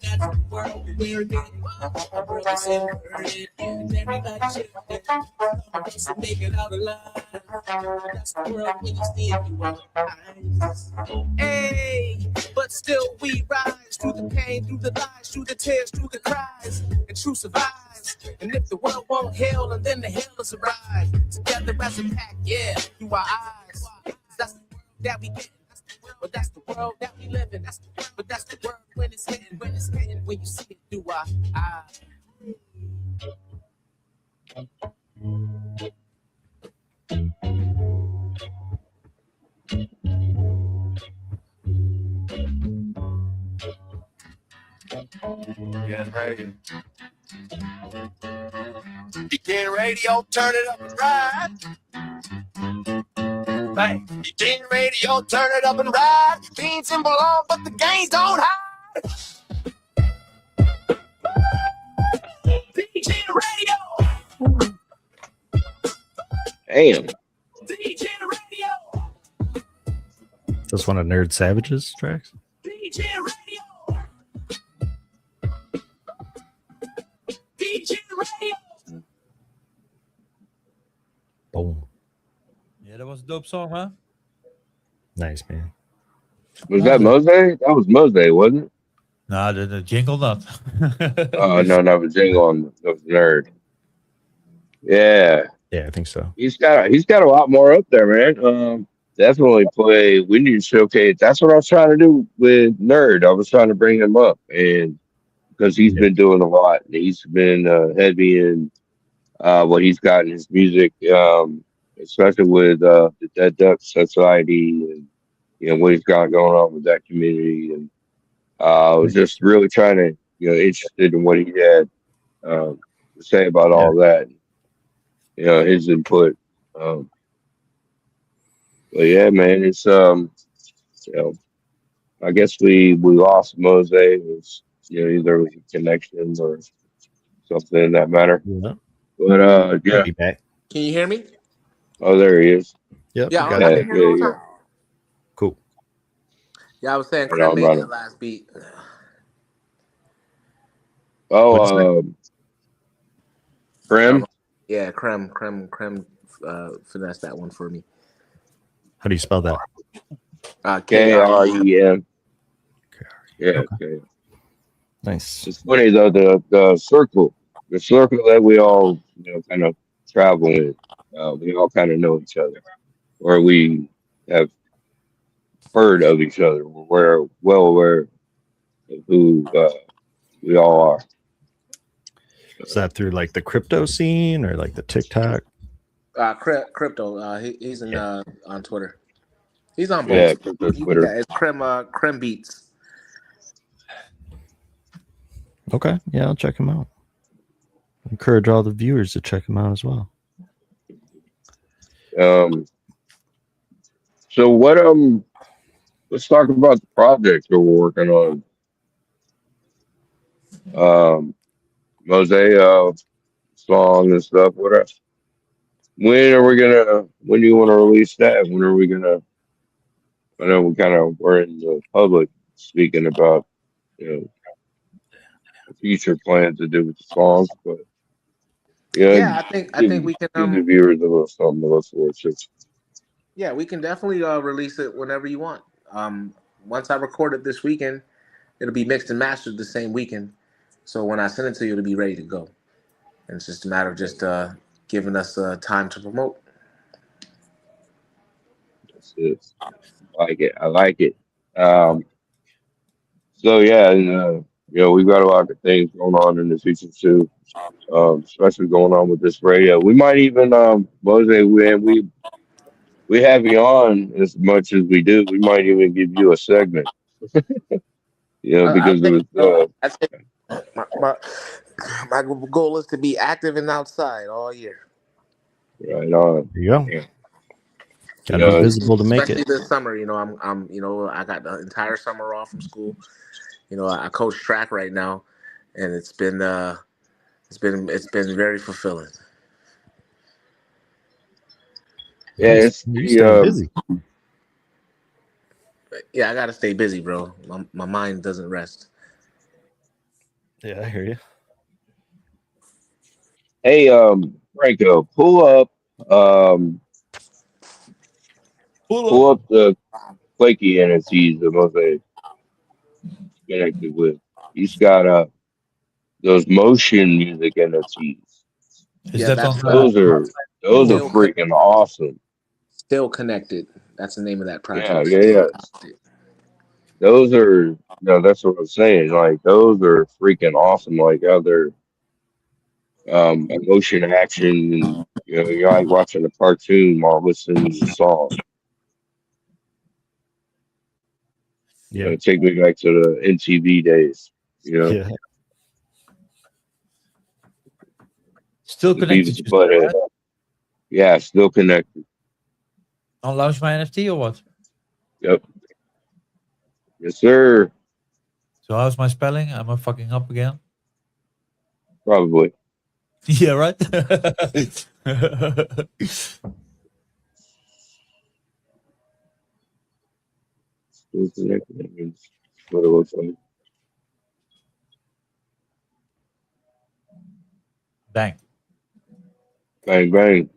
That's the world we're in. Our brothers inverted, and everybody shifted. Just to make it out alive. That's the world when you see it through our eyes. Hey, but still we rise through the pain, through the lies, through the tears, through the cries, and truth survives. And if the world won't heal, and then the healers arrive. Together as a pack, yeah, through our eyes. That's the world that we get. But that's the world that we live in. But that's the world when it's hitting, when you see it through our eyes. DGNRadio. DGNRadio, turn it up and ride. Bang. DGNRadio, turn it up and ride. Beans and belong, but the games don't hide. DGNRadio. Damn. DGNRadio. This one of Nerd Savage's tracks. DGNRadio. DGNRadio. Boom. Yeah, that was a dope song, huh? Nice, man. Was that Mose? That was Mose, wasn't it? Nah, the jingle not. Oh no, that was Jingle on that was Nerd. Yeah, Yeah, I think so. he's got a lot more up there, man. Definitely play. We need to showcase. That's what I was trying to do with Nerd. I was trying to bring him up, and because he's been doing a lot. He's been heavy in what he's got in his music, especially with the Dead Duck Society and what he's got going on with that community. And I was just really trying to interested in what he had. to say about Yeah. all that. You know, his input. Um, but yeah, man, it's you know, I guess we lost Mose. It was, you know, either it was a connection or something in that matter. Yeah. But I'll yeah. be back. Can you hear me? Oh, there he is. Yep. Yeah, We I got can you. hear you all the Yeah. time. Cool. Yeah, I was saying Right Krem on, made right that on. last beat. What'd you say? Oh, Prim. Yeah, Krem finessed that one for me. How do you spell that? Krem. Krem. Yeah. Okay. Okay. Nice. It's funny though, the circle that we all, you know, kind of travel in. We all kind of know each other, or we have heard of each other. We're well aware of who we all are. Is that through like the crypto scene or like the TikTok? Crypto. He's in on Twitter. He's on both. Yeah, crypto You Twitter. got it's Krem Beats. Okay. Yeah, I'll check him out. Encourage all the viewers to check him out as well. So what let's talk about the project that we're working on. Mosaic song and stuff. What else? When do you want to release that? When are we gonna I know we're in the public speaking about, you know, future plans to do with the songs, but yeah, Yeah, I think we can give the viewers a little something to look forward to. yeah, we can definitely release it whenever you want. Once I record it this weekend, it'll be mixed and mastered the same weekend. So when I send it to you, it'll be ready to go. And it's just a matter of just giving us time to promote. That's it. I like it. I like it. So yeah, and you know, we've got a lot of things going on in the future too. Especially going on with this radio. We might even Mose, we have you on as much as we do. We might even give you a segment. You know, I because it think was I think my goal is to be active and outside all year. right on. There you go. Yeah. Got to You be know, visible to make Especially it. this summer, you know, I'm you know, I got the entire summer off from school. You know, I coach track right now, and it's been very fulfilling. yeah, it's You the stay busy. Yeah, I gotta stay busy, bro. My mind doesn't rest. Yeah, I hear you. hey Franco, pull up the flaky NFTs that Mose connected with. He's got those motion music NFTs. Is Yeah, that that's on Those are still freaking awesome. still connected. That's the name of that Yeah, project. yeah, Still yeah. connected. Those are no, that's what I'm saying. Like those are freaking awesome. Like how they're motion action, and you know, you're like watching a cartoon while listening to the song. You Yeah. know, take me back to the MTV days. You know, Yeah. still the connected? Beavis and You said, Butthead. right? Yeah, still connected. On Launch My NFT or what? Yep. Yes, sir. So how's my spelling? Am I fucking up again? Probably. Yeah, right. Still connected. That means what it looks like. Bang. Bang bang.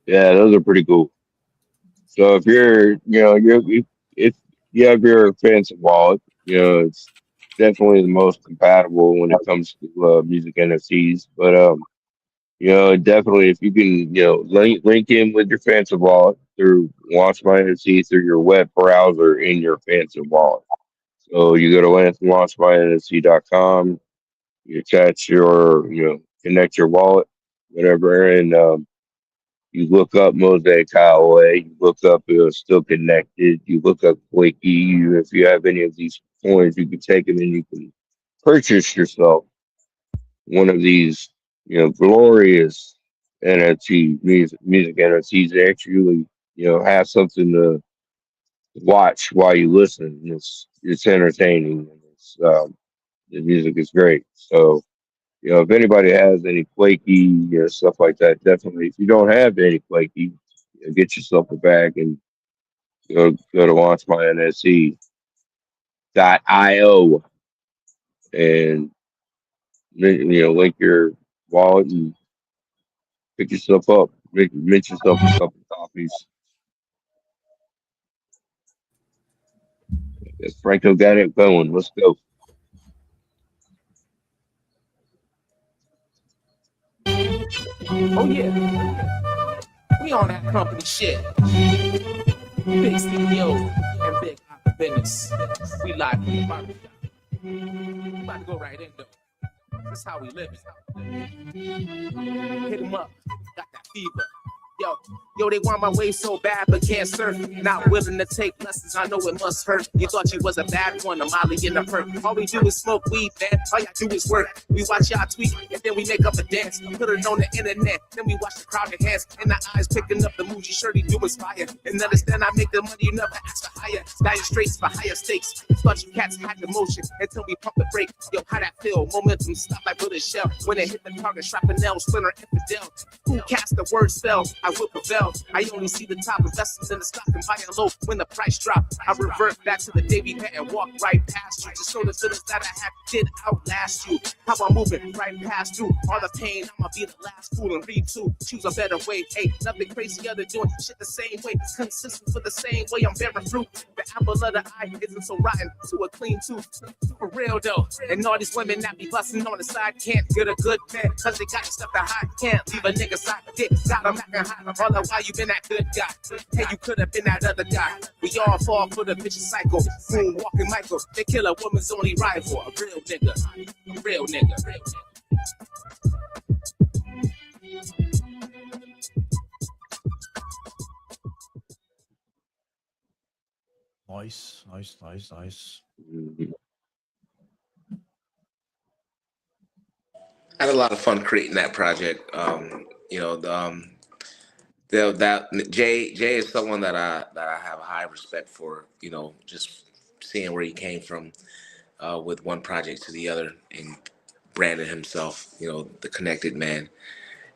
Yeah, those are pretty cool. So if you're, you know, if you have your fancy wallet, you know, it's definitely the most compatible when it comes to music NFTs. But you know, definitely if you can, you know, link in with your fancy wallet through Launch My NFT through your web browser in your fancy wallet. So you go to launchmynft.com, you attach your, you know, connect your wallet, whatever, and you look up Mosaic Highway, you look up Still Connected, you look up Quickie. If you have any of these coins, you can take them and you can purchase yourself one of these, glorious music NFTs, they actually, have something to watch while you listen. It's entertaining, and the music is great. So, if anybody has any flaky, stuff like that, definitely. If you don't have any flaky, get yourself a bag and go to launchmynfc.io and link your wallet and pick yourself up. Mint yourself a couple copies. Yes, Franco got it going. Let's go. Oh yeah, we on that company shit. Big CEOs and big business. We live from the barbershop. We about to go right in though. That's how we live. Hit 'em up. Got that fever. Yo, they want my way so bad, but can't surf. Not willing to take lessons, I know it must hurt. You thought you was a bad one, a Molly in the perk. All we do is smoke weed, man. All y'all do is work. We watch y'all tweet, and then we make up a dance. Put it on the internet, then we watch the crowd enhance. And the eyes picking up the moves you surely do inspire. And understand I make the money, you never ask for higher. Dire straits for higher stakes. Thought you cats had the motion until we pump the brake. Yo, how that feel? Momentum stop like bullet shell. When it hit the target, shrapnel, splinter, infidel. Who cast the word spell? I will prevail. I only see the top investments in the stock and buying low when the price drop. I revert back to the day we met and walk right past you. Just show the feelings that I had did outlast you. How I'm moving right past you. All the pain, I'ma be the last fool and read to. Choose a better way. Hey, nothing crazy other doing shit the same way. Consistent with the same way I'm bearing fruit. The apple of the eye isn't so rotten to a clean tooth. For real though. And all these women that be busting on the side can't get a good man. Cause they got stuff to hide. Can't leave a nigga side. Dick got them acting hot. All the while you been that good guy. Hey, you could have been that other guy. We all fall for the vicious cycle. Moon walking Michael. They kill a woman's only rival. A real nigga. A real nigga. Real nigga. Nice. Mhm. I had a lot of fun creating that project. That Jay is someone that I have a high respect for. Just seeing where he came from with one project to the other and branded himself, the connected man.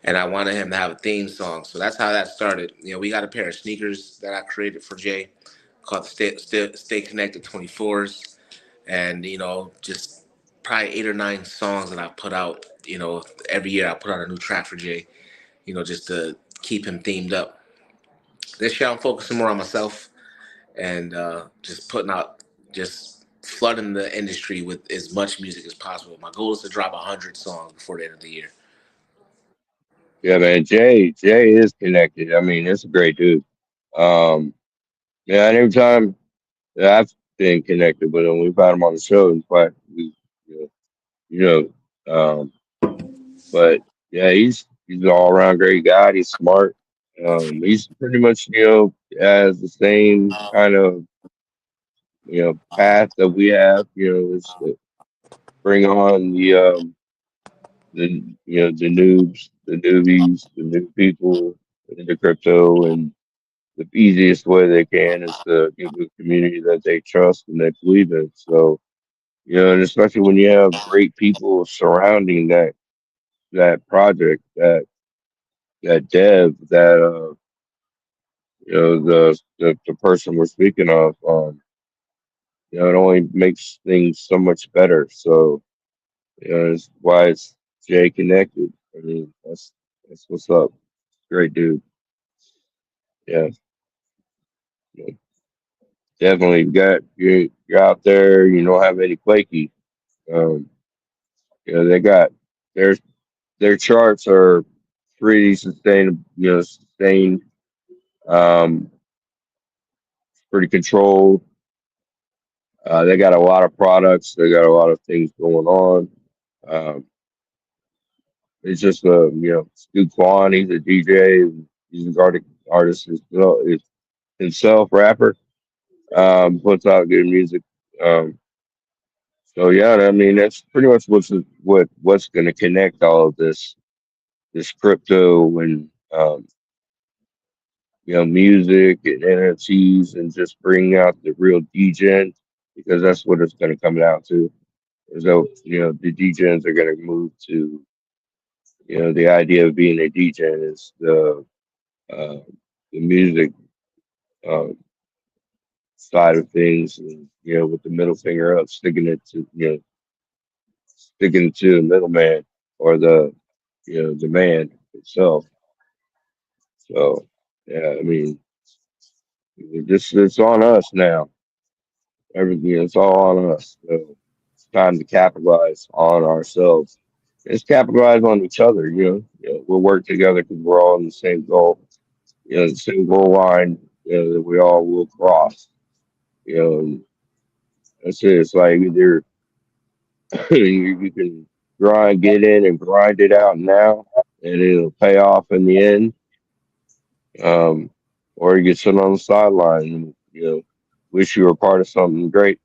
And I wanted him to have a theme song, so that's how that started. We got a pair of sneakers that I created for Jay called the Stay Connected 24s, and just probably 8 or 9 songs that I put out. Every year I put out a new track for Jay. Just to keep him themed up. This year I'm focusing more on myself and just putting out, just flooding the industry with as much music as possible. My goal is to drop 100 songs before the end of the year. Yeah, man. Jay is connected. I mean, it's a great dude. Um, yeah, and every time that I've been connected with him, we've had him on the show. In fact, you know, but yeah, he's an all around great guy. He's smart. He's pretty much has the same kind of path that we have. Is to bring on the noobs, the newbies, the new people into crypto, and the easiest way they can is to give a community that they trust and they believe in. So, and especially when you have great people surrounding that project, that dev, that the person we're speaking of, it only makes things so much better. So, it's why it's Jay connected. I mean, that's what's up. Great dude. Yeah, yeah. Definitely got you're out there. You don't have any flaky. Um, they got their their charts are pretty sustainable. Sustained. Um, pretty controlled. They got a lot of products. They got a lot of things going on. Um, it's just Stu Quan. He's a DJ. He's an artist as well, himself, rapper. Puts out good music. So yeah, I mean that's pretty much what's going to connect all of this crypto and music and NFTs and just bring out the real DGen because that's what it's going to come down to. So the DGens are going to move to the idea of being a DGen is uh, the music um, side of things, and with the middle finger up, sticking to the middleman or the man itself. So yeah, I mean, it's on us now. Everything it's all on us. So it's time to capitalize on ourselves. Let's capitalize on each other. We'll work together because we're all in the same goal. The same goal line. That we all will cross. And that's it. It's like either you can get in and grind it out now, and it'll pay off in the end. Um, or you get sit on the sideline and wish you were part of something great.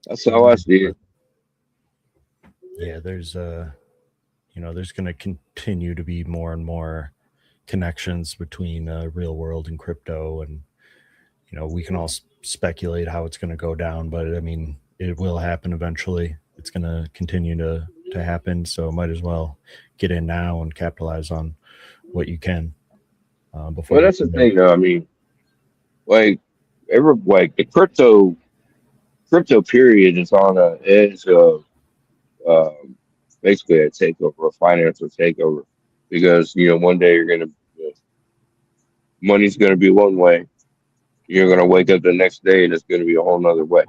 That's how I see it. Yeah, there's there's going to continue to be more and more connections between real world and crypto, and we can all speculate how it's going to go down, but I mean it will happen eventually. It's going to continue to happen, so might as well get in now and capitalize on what you can before. Well, that's the thing, though. I mean, like the crypto period is on the edge of basically a takeover, a financial takeover, because one day you're gonna money's gonna be one way, you're gonna wake up the next day and it's gonna be a whole nother way.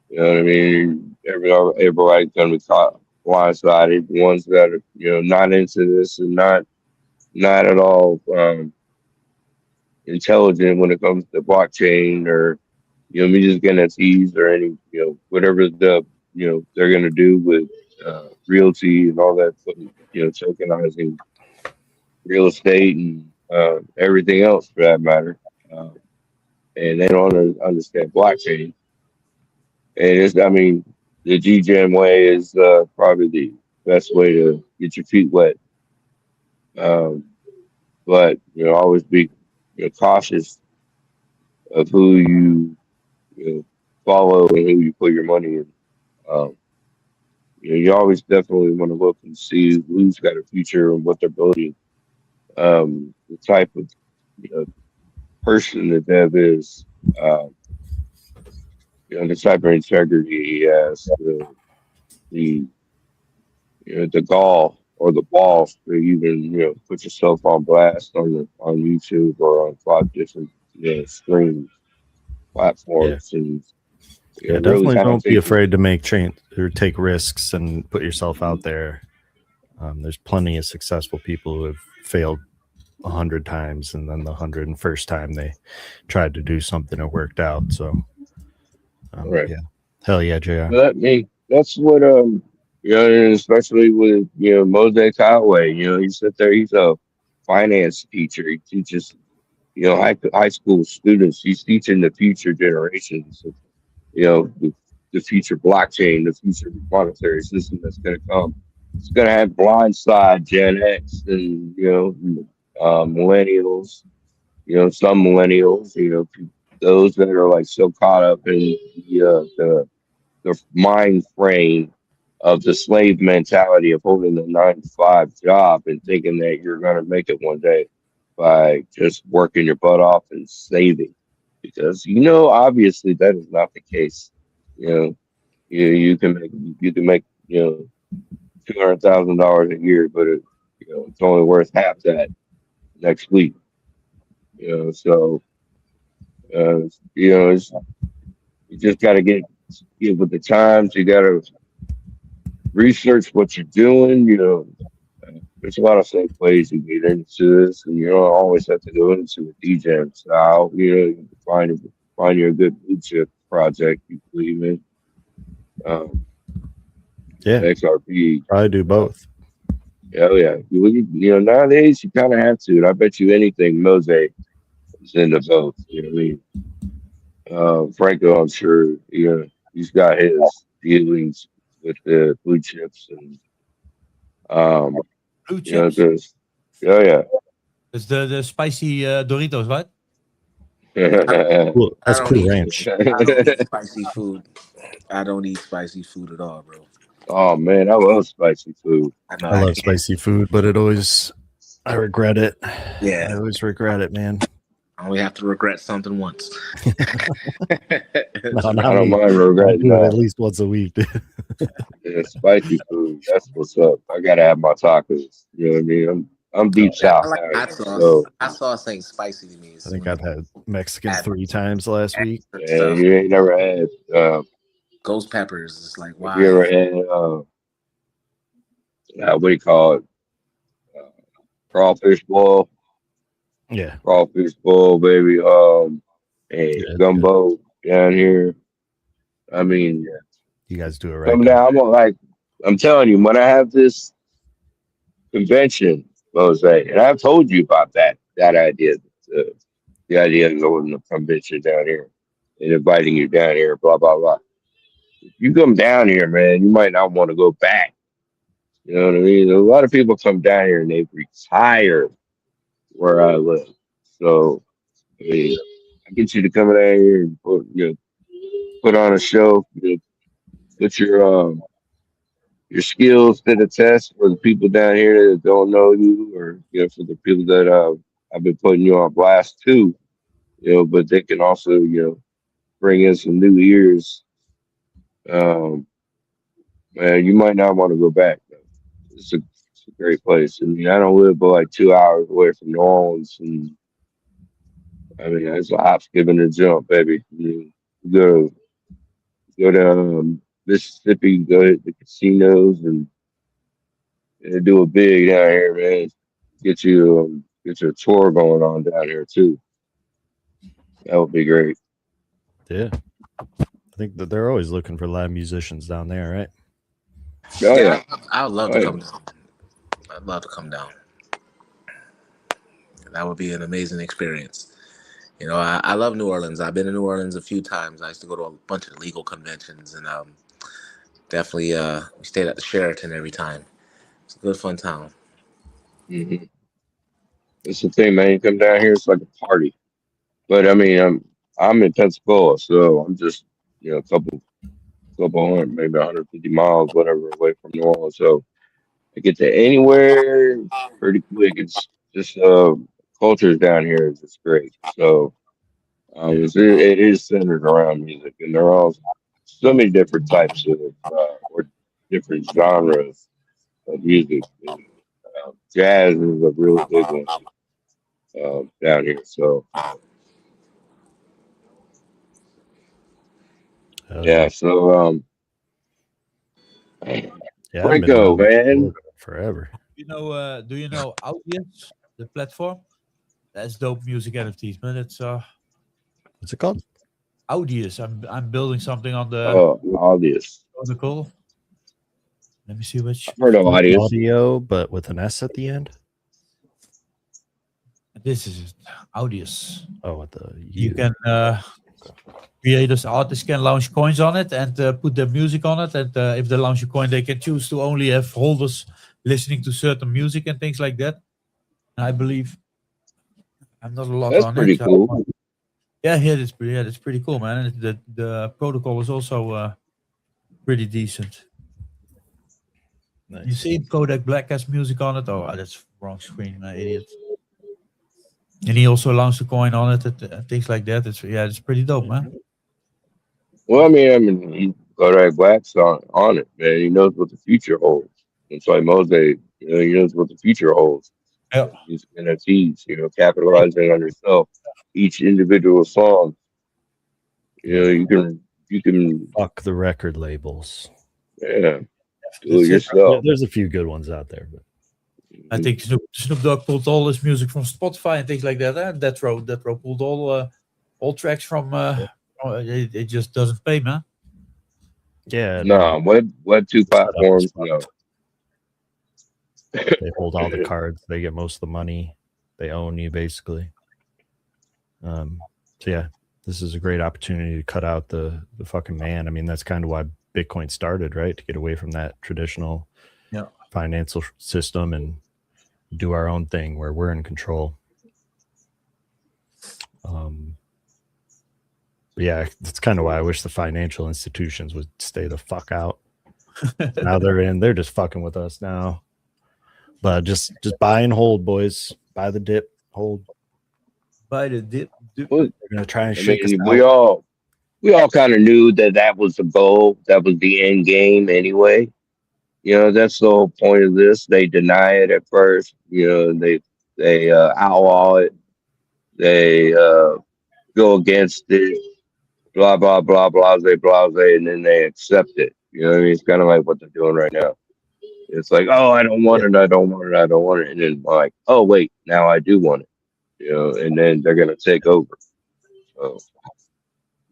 You know what I mean? Everybody's gonna be caught blindsided. The ones that are not into this and not at all intelligent when it comes to blockchain or music NFTs or any whatever they're gonna do with realty and all that, tokenizing real estate and everything else for that matter, and they don't understand blockchain. And I mean, the DGen way is probably the best way to get your feet wet. But always be cautious of who you follow and who you put your money in. You always definitely want to look and see who's got a future and what they're building. The type of person that Dev is, the type of integrity he has, the gall or the balls to even put yourself on blast on YouTube or on 5 different streams platforms. Yeah. And definitely really don't be afraid to make change or take risks and put yourself out there. There's plenty of successful people who have failed 100 times, and then the 101st time they tried to do something, it worked out. So right. Yeah, hell yeah, JR. That's what and especially with Mosaic Highway. He sit there, he's a finance teacher. He teaches high school students. He's teaching the future generations of the future blockchain, the future monetary system that's going to come. It's going to have blindside Gen X and millennials. Some millennials. Those that are like so caught up in the mind frame of the slave mentality of holding a 9-to-5 job and thinking that you're going to make it one day by just working your butt off and saving. Because obviously that is not the case. You can make $200,000 a year, but it's only worth half that next week. So you just got to get with the times. You got to research what you're doing. There's a lot of safe ways to get into this, and you don't always have to go into a DJ style. You can find you a good blue chip project you believe in. XRP. I do both. Oh yeah. Nowadays you kind of have to. And I bet you anything Mosaic is into both. You know what Franco, I'm sure, he's got his dealings with the blue chips and um, Blue chips. because yeah, It's the spicy Doritos, right? yeah. Cool. I That's don't Cool eat. Ranch. I don't eat spicy food. I don't eat spicy food at all, bro. Oh man, I love spicy food. I know I I love can't. spicy food, but I regret it. Yeah, I always regret it, man. I only have to regret something once. No, I not don't me. mind I regretting do it at that. least once a week, dude. Yeah, spicy food. That's what's up. I gotta have my tacos. You know what I mean? I'm deep Yeah, I south like out hot here, sauce. so Hot sauce ain't spicy to me. I It's think when I've they had Mexican add, 3 times last add week. different yeah, stuff. you ain't never had. Ghost peppers. It's like Have you why? ever had? What do you call it? Uh, crawfish boil. Yeah, Crawfish boil, baby. And yeah, it's good. gumbo down here. I mean, You guys do it right come down. down. I'm telling you, when I have this convention, Jose, and I've told you about that idea, the idea of going to a convention down here and inviting you down here, blah blah blah. If you come down here, man, you might not want to go back. You know what I mean? A lot of people come down here and they retire where I live. So I mean, I get you to come down here and put on a show, put your skills to the test for the people down here that don't know you, or for the people that I've been putting you on blast too. But they can also bring in some new ears. Um, Man, you might not want to go back. Though. It's a great place. I mean, I don't live but like 2 hours away from New Orleans, and I mean, it's a hop, skip, and a jump, baby. You go to Mississippi, go hit the casinos, and do a big down here, man. Get your tour going on down here too. That would be great. Yeah, I think that they're always looking for live musicians down there, right? Oh yeah, Yeah, I would love oh to yeah. come down. I'd love to come down. That would be an amazing experience. I love New Orleans. I've been to New Orleans a few times. I used to go to a bunch of legal conventions, and definitely we stayed at the Sheraton every time. It's a good fun town. hmm It's the thing, man. You come down here, it's like a party. But I mean, I'm in Pensacola, so I'm just a couple hundred, maybe 150 miles, whatever, away from New Orleans. So I get to anywhere pretty quick. It's just cultures down here is just great. So Yeah, it is centered around music, and there are so many different types of or different genres of music. And, jazz is a really big one down here. So hell yeah, yeah, so yeah. I've been Franco, down there in man. Florida forever. Do you know Audience, the platform? That's dope music NFTs, man. It's What's it called? Audience. I'm building something on the Oh, obvious. protocol. Let me see which. I've heard of Like audience. audio, but with an S at the end. This is Audience. Oh, with the You U. can creators, artists can launch coins on it and put their music on it. And if they launch a coin, they can choose to only have holders listening to certain music and things like that. And I believe I'm not a lot That's on it. pretty cool. Yeah, that's pretty cool, man. And the protocol is also pretty decent. You Nice. see Kodak Black has music on it. Oh, that's wrong screen, idiot. And he also launched a coin on it, things like that. It's pretty dope, man. Well, I mean, he Kodak Black's on it, man. He knows what the future holds. It's like Mose, he knows what the future holds. Yeah. These NFTs, capitalizing on yourself. Each individual song, you can, Fuck the record labels. yeah, do it That's it. yourself. There's a few good ones out there, but I think Snoop Dogg pulled all his music from Spotify and things like that. Death Row pulled all tracks from. It just doesn't pay, man. yeah, No, web two set up is platforms, fucked. no. They hold all the cards. They get most of the money. They own you basically. So yeah, this is a great opportunity to cut out the fucking man. I mean, that's kind of why Bitcoin started, right? To get away from that traditional financial system and do our own thing where we're in control. Yeah, that's kind of why I wish the financial institutions would stay the fuck out. Now they're just fucking with us now. But just buy and hold, boys. Buy the dip, hold. Buy the dip. Well, They're gonna try and I shake us mean, out. we all kind of knew that was the goal. That was the end game anyway. You know, that's the whole point of this. They deny it at first. You know, they outlaw it. They go against it. Blah blah blah blase blase, and then they accept it. You know what I mean? It's kind of like what they're doing right now. It's like, oh, I don't want it, I don't want it, I don't want it, and then like, oh wait, now I do want it. You know, and then they're gonna take over. So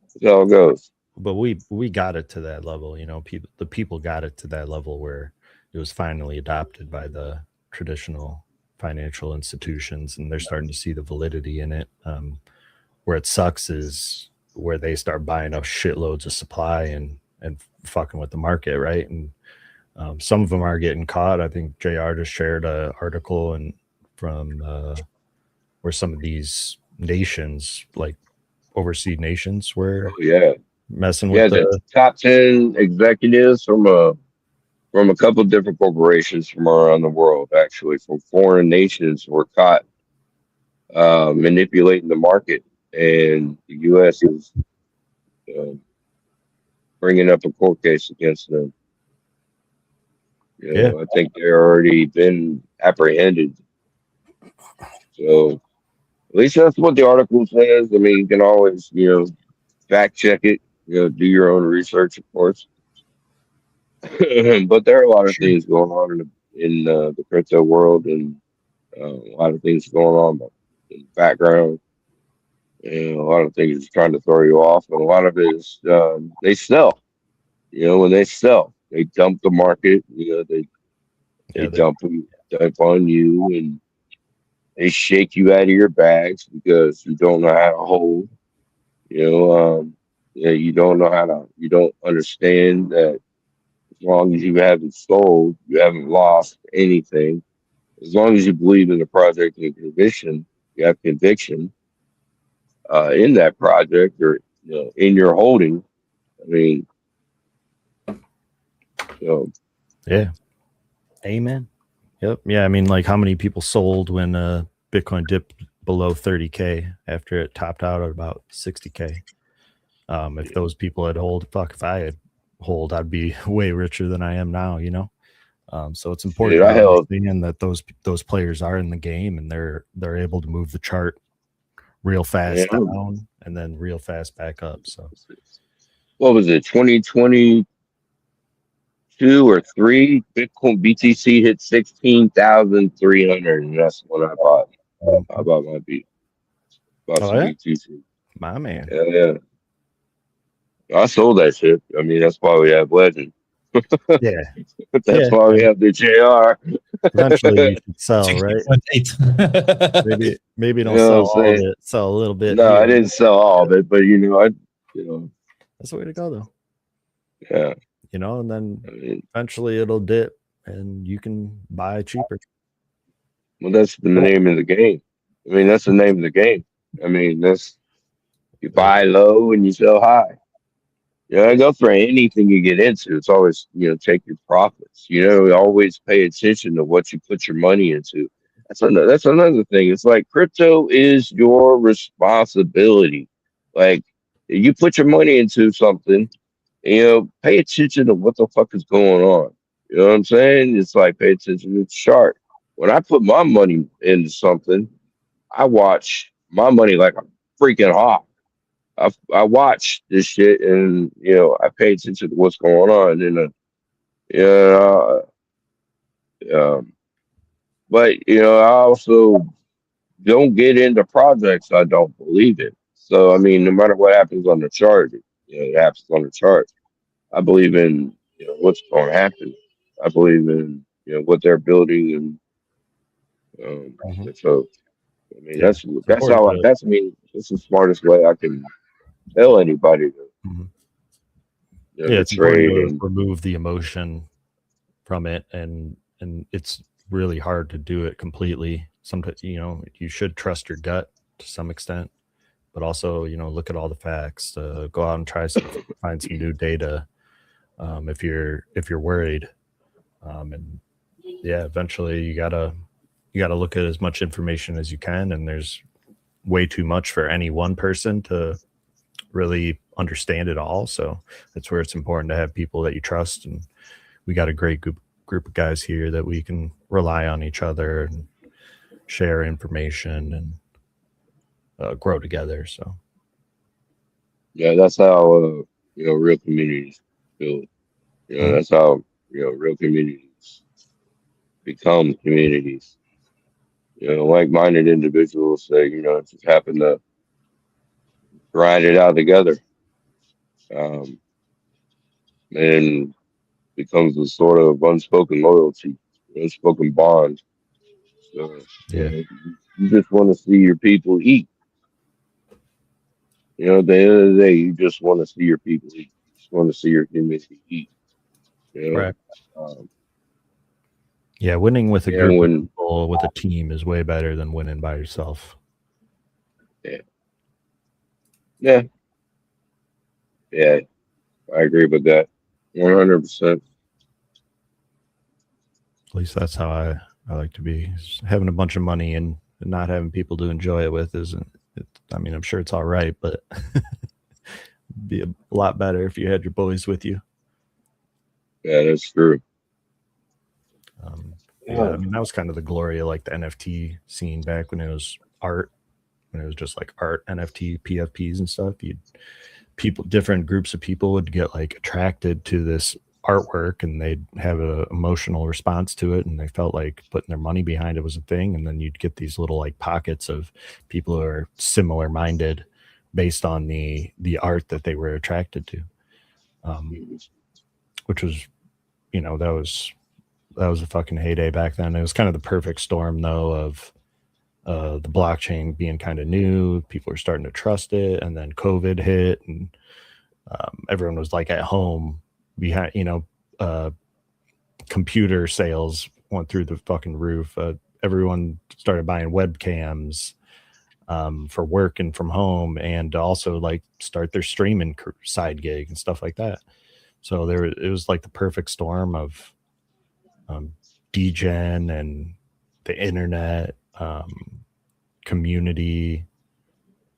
that's how it goes. But we got it to that level, you know. The people got it to that level where it was finally adopted by the traditional financial institutions, and they're starting to see the validity in it. Where it sucks is where they start buying up shitloads of supply and fucking with the market, right? And some of them are getting caught. I think JR just shared an article from where some of these nations, like overseas nations, were messing with the top 10 executives from a couple of different corporations from around the world, actually from foreign nations, were caught manipulating the market, and the U.S. is bringing up a court case against them. You know, I think they're already been apprehended. So at least that's what the article says. I mean, you can always, you know, fact check it. You know, do your own research, of course. But there are a lot of things going on in the crypto world, and a lot of things going on in the background. And a lot of things is trying to throw you off, and a lot of it is they sell. You know, when they sell, they dump the market. You know, they dump on you, and they shake you out of your bags because you don't know how to hold. You know, you don't know how to. You don't understand that as long as you haven't sold, you haven't lost anything. As long as you believe in the project and conviction, you have conviction in that project, or you know, in your holding. I mean, so yeah, amen. Yep. Yeah, I mean, like, how many people sold when Bitcoin dipped below 30K after it topped out at about 60K? If those people had hold, if I had hold, I'd be way richer than I am now, you know. So it's important to understand that those players are in the game, and they're able to move the chart real fast down and then real fast back up. So what was it, 2022 or 3? Bitcoin BTC hit 16,300, and that's when I bought my beat. BTC. My man. Yeah. I sold that shit. I mean, that's why we have Legend. Yeah. That's why we have the JR. Eventually you should sell, right? maybe don't sell all of it. Sell a little bit. No, I didn't sell all of it, but you know, that's the way to go, though. Yeah. You know, and then eventually it'll dip and you can buy cheaper. Well, that's the name of the game. I mean, that's the name of the game. I mean, you buy low and you sell high. You know, I go for anything you get into. It's always, you know, take your profits. You know, always pay attention to what you put your money into. That's another thing. It's like crypto is your responsibility. Like, if you put your money into something, you know, pay attention to what the fuck is going on. You know what I'm saying? It's like, pay attention to the chart. When I put my money into something, I watch my money like a freaking hawk. I watch this shit, and you know, I pay attention to what's going on, and but you know, I also don't get into projects I don't believe in. So I mean, no matter what happens on the chart, you know, it happens on the chart. I believe in, you know, what's going to happen. I believe in, you know, what they're building, and so I mean, that's the smartest way I can tell anybody to, Mhm. to It's important trade. to And remove the emotion from it, and it's really hard to do it completely. Sometimes, you should trust your gut to some extent, but also, look at all the facts. Go out and find some new data, if you're worried, and yeah, eventually you gotta look at as much information as you can, and there's way too much for any one person to really understand it all. So that's where it's important to have people that you trust, and we got a great group of guys here that we can rely on each other and share information and grow together. So yeah, that's how real communities build. That's how real communities become communities. Like-minded individuals say, just happen to grind it out together, um, and becomes a sort of unspoken loyalty, unspoken bond. So, yeah, you just want to see your people eat. At the end of the day, you just want to see your people eat. You just want to see your community eat. You right. um, Yeah, winning with a yeah, group of when people, with a team, is way better than winning by yourself. yeah, yeah, yeah, I agree with that, 100%. At least that's how I like to be. Having a bunch of money and not having people to enjoy it with isn't. I mean, I'm sure it's all right, but be a lot better if you had your boys with you. Yeah, that's true. Yeah, I mean, that was kind of the glory of like the NFT scene back when it was art, when it was just like art, NFT, PFPs and stuff. Different groups of people would get like attracted to this artwork, and they'd have an emotional response to it, and they felt like putting their money behind it was a thing. And then you'd get these little like pockets of people who are similar minded based on the art that they were attracted to, which was, that was a fucking heyday back then. It was kind of the perfect storm though of the blockchain being kind of new. People were starting to trust it, and then COVID hit, and everyone was like at home behind, computer sales went through the fucking roof. Everyone started buying webcams for work and from home, and also like start their streaming side gig and stuff like that. So it was like the perfect storm of DGen and the internet, community,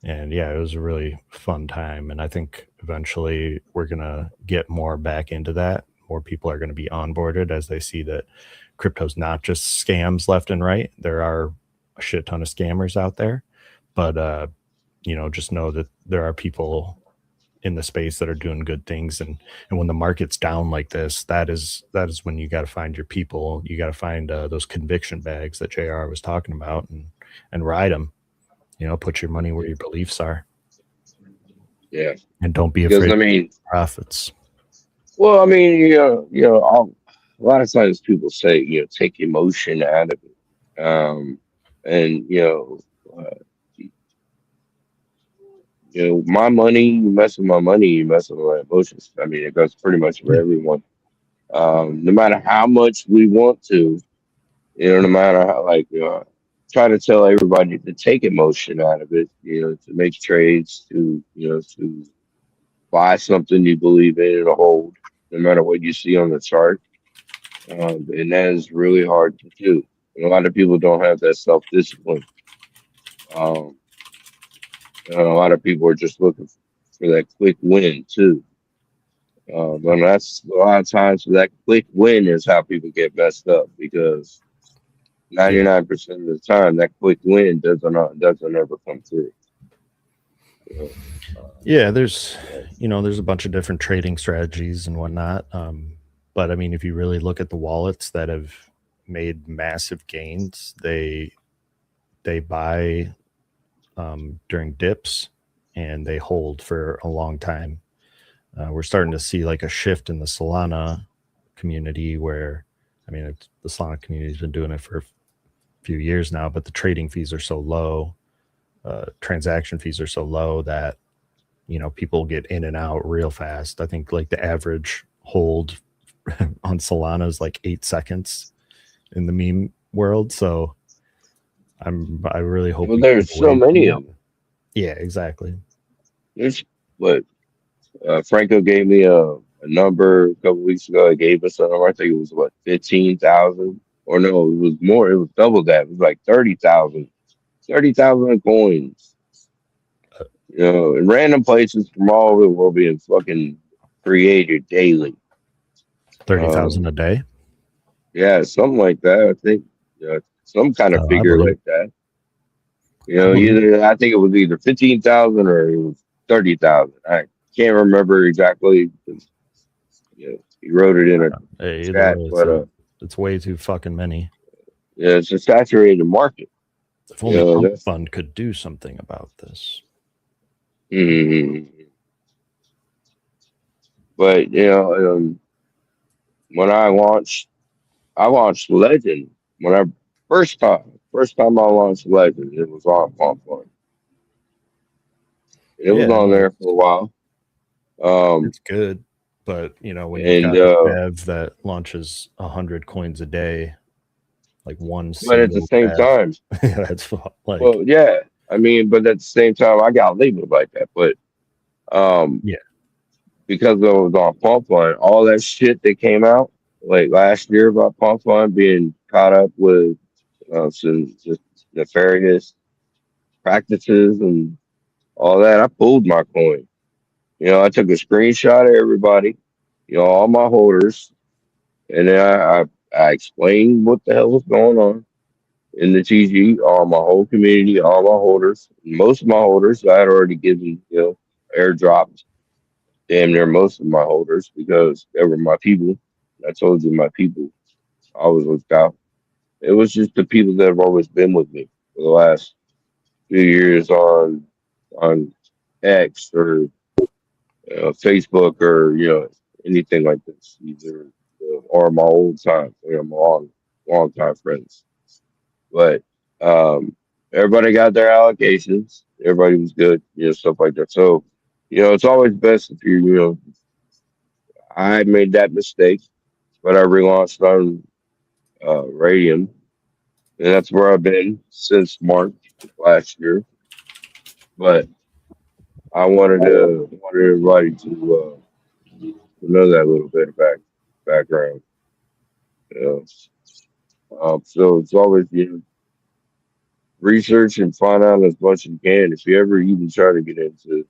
and yeah, it was a really fun time. And I think eventually we're gonna get more back into that. More people are going to be onboarded as they see that crypto's not just scams left and right. There are a shit ton of scammers out there, but just know that there are people in the space that are doing good things. And when the market's down like this, that is when you got to find your people. You got to find those conviction bags that JR was talking about, and ride them. Put your money where your beliefs are. Yeah, And don't be because afraid I of mean, profits. well, I mean, a lot of times people say, take emotion out of it, and my money, you mess with my money, you mess with my emotions. I mean, it goes pretty much for Yeah. everyone. No matter how much we want to, no matter how, like, try to tell everybody to take emotion out of it, to make trades, to buy something you believe in and hold, no matter what you see on the chart. And that is really hard to do. And a lot of people don't have that self-discipline. Um, and a lot of people are just looking for that quick win too. And that's a lot of times that quick win is how people get messed up, because 99% of the time that quick win doesn't ever come through. Yeah, there's a bunch of different trading strategies and whatnot. But I mean, if you really look at the wallets that have made massive gains, they buy during dips, and they hold for a long time. We're starting to see like a shift in the Solana community where, I mean, the Solana community has been doing it for a few years now, but the trading fees are so low, transaction fees are so low that people get in and out real fast. I think like the average hold on Solana is like 8 seconds in the meme world. So I really hope. Well, there's so many of them. Yeah, exactly. There's what Franco gave me a number a couple weeks ago. He gave us a number. I think it was what 15,000, or no, it was more. It was double that. It was like 30,000. 30,000 coins. In random places from all over the world being fucking created daily. 30,000 a day. Yeah, something like that. I think some kind of figure like that. I think it was either 15,000 or it was 30,000. I can't remember exactly. He wrote it in a chat, but it's way too fucking many. Yeah, it's a saturated market. If only Pump Fund could do something about this. But when I launched Legend. When I first time I launched Legend, it was on Pump Fund. It was on there for a while. It's good, but when you got a dev that launches 100 coins a day, like one. But at the same time, that's like. Well, yeah. I mean, but at the same time, I got labeled like that. But because it was on Pump Fund, all that shit that came out like last year about Pump Fund being caught up with some just nefarious practices and all that, I pulled my coin. I took a screenshot of everybody, all my holders, and then I explained what the hell was going on in the TG, all my whole community, all my holders. Most of my holders I had already given, airdropped damn near most of my holders because they were my people. I told you my people always looked out. It was just the people that have always been with me for the last few years on X or Facebook or anything like this, either or my old time, my long time friends. But everybody got their allocations. Everybody was good, stuff like that. So it's always best if I made that mistake, but I relaunched on Radium, and that's where I've been since March of last year. But I wanted everybody to know that little bit of background. So it's always research and find out as much as you can. If you ever even try to get into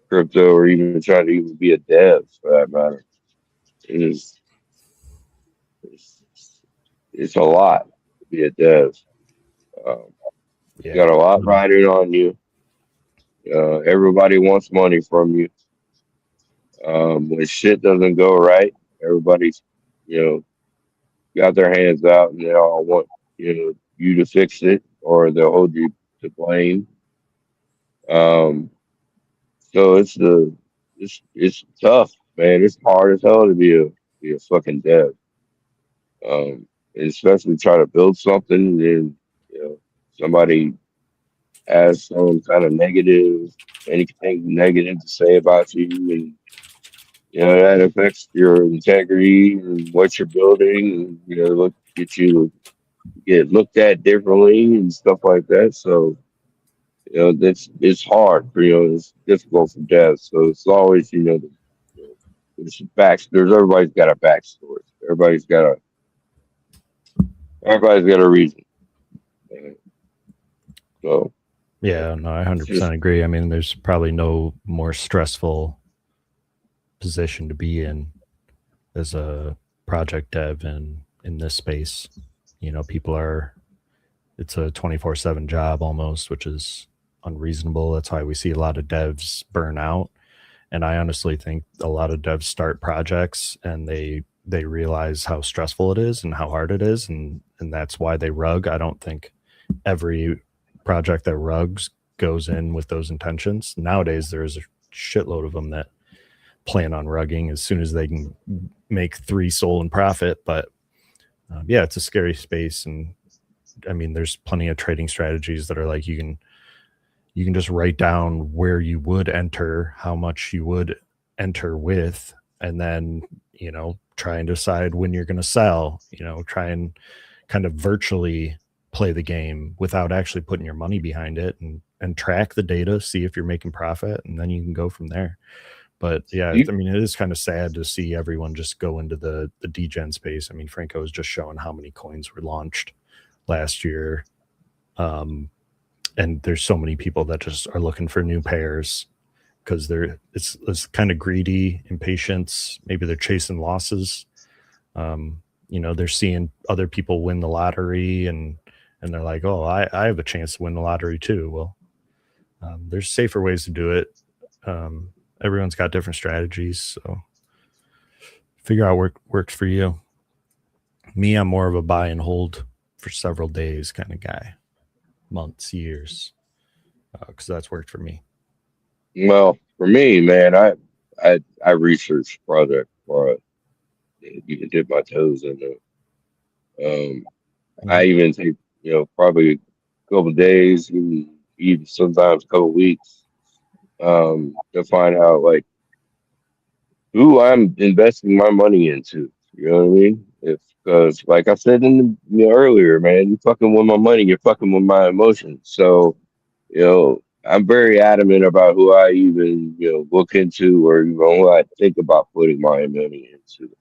crypto or even try to even be a dev for that matter, it's a lot to be a dev. You got a lot riding on you. Everybody wants money from you. When shit doesn't go right, everybody's got their hands out and they all want you to fix it, or they'll hold you to blame. So it's tough, man. It's hard as hell to be a fucking dev. And especially try to build something and somebody has some kind of anything negative to say about you, and that affects your integrity and what you're building, and get looked at differently and stuff like that. So it's hard for it's difficult for devs. So it's always there's everybody's got a backstory. Everybody's got a reason. So yeah, no, I 100% agree. I mean, there's probably no more stressful position to be in as a project dev in this space. It's a 24/7 job almost, which is unreasonable. That's why we see a lot of devs burn out. And I honestly think a lot of devs start projects and they realize how stressful it is and how hard it is, and that's why they rug. I don't think every project that rugs goes in with those intentions. Nowadays, there's a shitload of them that plan on rugging as soon as they can make 3 SOL in profit. But it's a scary space, and I mean, there's plenty of trading strategies that are like you you can just write down where you would enter, how much you would enter with, and then, you know, try and decide when you're going to sell, you know, try and kind of virtually play the game without actually putting your money behind it, and track the data, see if you're making profit, and then you can go from there. But yeah, I mean, it is kind of sad to see everyone just go into the degen space. I mean, Franco was just showing how many coins were launched last year. And there's so many people that just are looking for new pairs because it's kind of greedy, impatience. Maybe they're chasing losses. You know, they're seeing other people win the lottery and they're like, oh, I have a chance to win the lottery too. Well, there's safer ways to do it. Everyone's got different strategies, so figure out what works for you. Me, I'm more of a buy and hold for several days kind of guy, months, years, because that's worked for me. Well, for me, man, I researched project before I even did my toes in it. I even take, you know, probably a couple days, even sometimes a couple weeks, to find out like who I'm investing my money into. You know what I mean? Because like I said earlier, man, you fucking with my money, you're fucking with my emotions. So, you know, I'm very adamant about who I even, you know, look into, or, you know, who I think about putting my money into.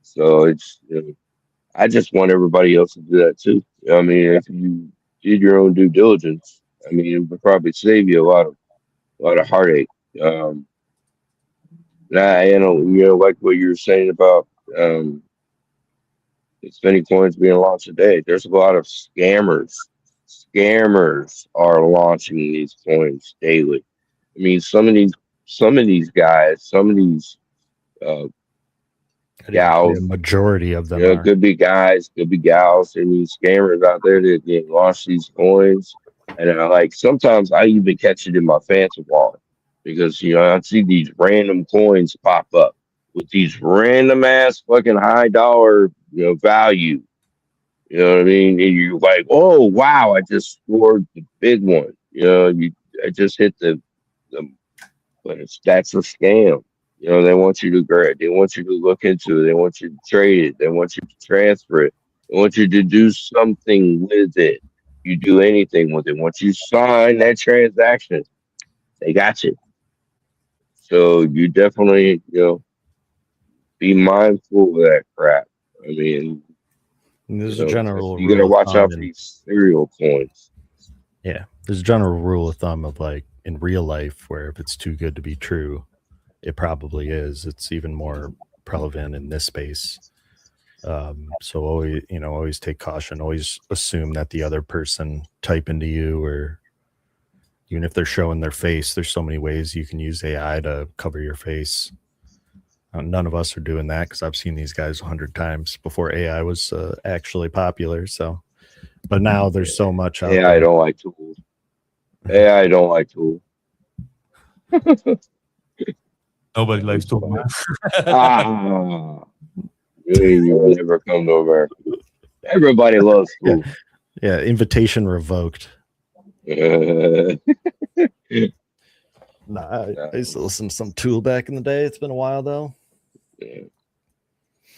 So it's, you know, I just want everybody else to do that too. I mean, if you did your own due diligence, I mean, it would probably save you a lot of heartache. You know, like what you were saying about as many coins being launched a day. There's a lot of scammers. Scammers are launching these coins daily. I mean, some of these guys, some of these gals, The majority of them you know, are. could be guys, could be gals, and these scammers out there that get launch these coins. And like sometimes I even catch it in my fancy wallet because, you know, I see these random coins pop up with these random ass fucking high dollar, you know, value. You know what I mean? And you're like, oh wow, I just scored the big one. You know, I just hit the but that's a scam. You know, they want you to grab, they want you to look into it, they want you to trade it, they want you to transfer it, they want you to do something with it. You do anything with it. Once you sign that transaction, they got you. So you definitely, you know, be mindful of that crap. I mean, And there's you a know, general you gotta rule of watch thumb out for these serial coins. yeah, there's a general rule of thumb of like in real life where if it's too good to be true, it probably is. It's even more prevalent in this space. So always take caution. Always assume that the other person typing to you, or even if they're showing their face, there's so many ways you can use AI to cover your face. None of us are doing that because I've seen these guys 100 times before AI was actually popular. So, but now there's so much out AI there. don't like tools. AI don't like tools. Nobody likes to. Ah, you will never come to America. Everybody loves tools. Yeah, invitation revoked. Nah, I used to listen to some Tool back in the day. It's been a while though. Yeah.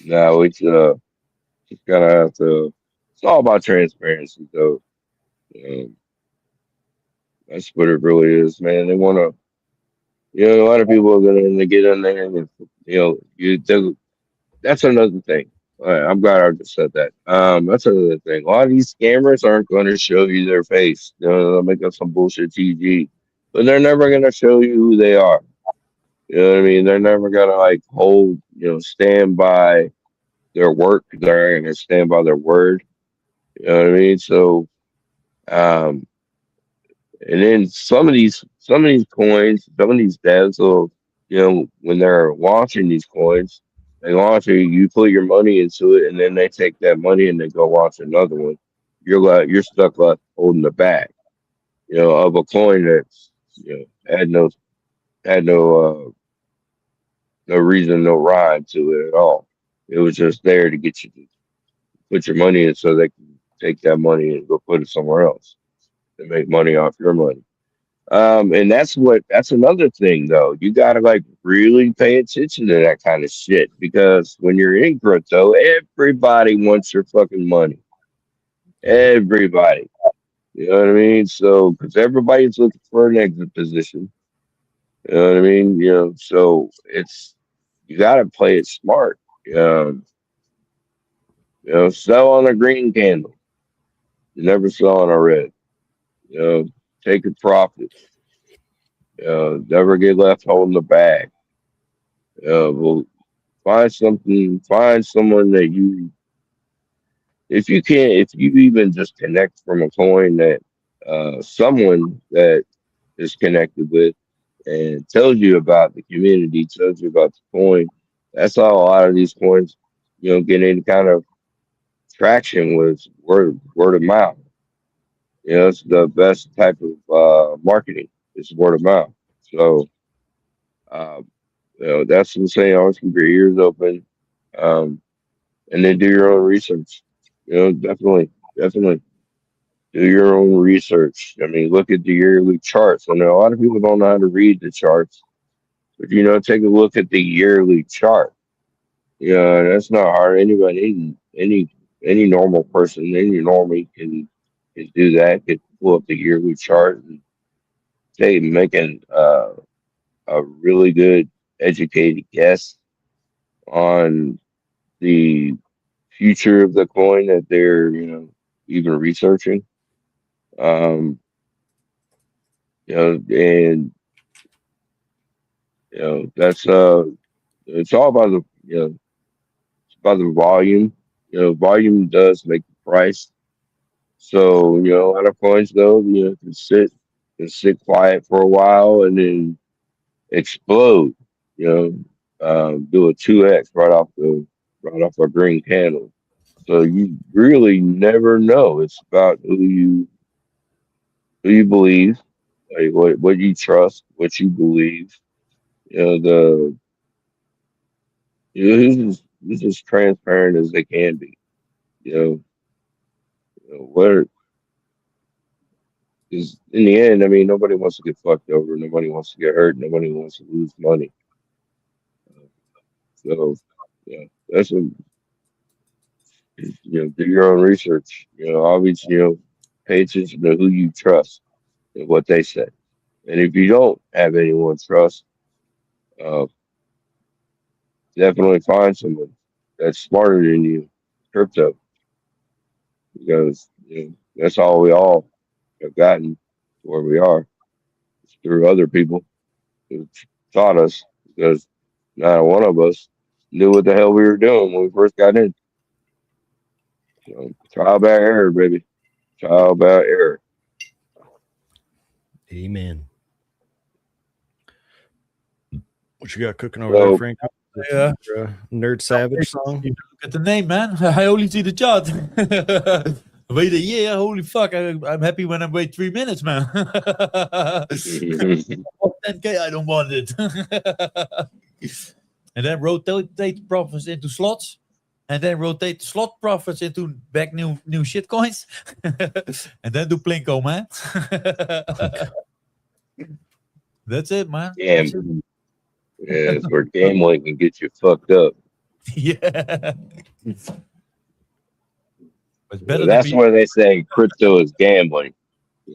No, it's just gotta have to. It's all about transparency, though. That's what it really is, man. They want to, you know, a lot of people are gonna get in there, and you know, that's another thing. All right, I'm glad I just said that. That's another thing. A lot of these scammers aren't going to show you their face. You know, they'll make up some bullshit TG, but they're never going to show you who they are. You know what I mean? They're never going to like stand by their work. They're going to stand by their word. You know what I mean? So, and then some of these coins, some of these devs will, you know, when they're launching these coins, they launch it, you put your money into it, and then they take that money and they go launch another one. You're stuck left holding the bag, you know, of a coin that's, you know, had no reason, no rhyme to it at all. It was just there to get you to put your money in so they can take that money and go put it somewhere else. to make money off your money. And that's another thing though. You gotta like really pay attention to that kind of shit because when you're in crypto, everybody wants your fucking money. Everybody. You know what I mean? So, because everybody's looking for an exit position. You know what I mean? So you gotta play it smart. Sell on a green candle. You never sell on a red. Take a profit. Never get left holding the bag. Well, find someone that if you even just connect from a coin that someone that is connected with and tells you about the community, tells you about the coin. That's how a lot of these coins, get any kind of traction with word of mouth. It's the best type of marketing. It's word of mouth. So, uh, that's what I'm saying. Always keep your ears open, and then do your own research. Definitely do your own research. I mean, look at the yearly charts. I know a lot of people don't know how to read the charts, but take a look at the yearly chart. That's not hard. Anybody, any normal person, any normie can do that. Can pull up the yearly chart and make a really good educated guess on the future of the coin that they're even researching. And that's it's all about it's about the volume. Volume does make the price. So a lot of coins though can sit quiet for a while and then explode. Do a 2x right off a green candle. So you really never know. It's about who you believe, like what you trust, what you believe. Who's as transparent as they can be. What is in the end, I mean, nobody wants to get fucked over, nobody wants to get hurt, nobody wants to lose money. So that's what do your own research. Always pay attention to who you trust and what they say. And if you don't have anyone trust, uh, definitely find someone that's smarter than you, crypto, because that's all we all have gotten to where we are. It's through other people who taught us, because not one of us knew what the hell we were doing when we first got in. So, trial by error, baby. Trial by error. Amen. What you got cooking over there, Frank? Yeah. Nerd Savage song. Look at the name, man. I only see the chart. Wait a year. Holy fuck. I'm happy when I wait 3 minutes, man. 10K, I don't want it. And then rotate profits into slots. And then rotate slot profits into back new shit coins. And then do Plinko, man. That's it, man. Gambling. Yeah, it's where gambling can get you fucked up. Yeah. That's where they say crypto is gambling.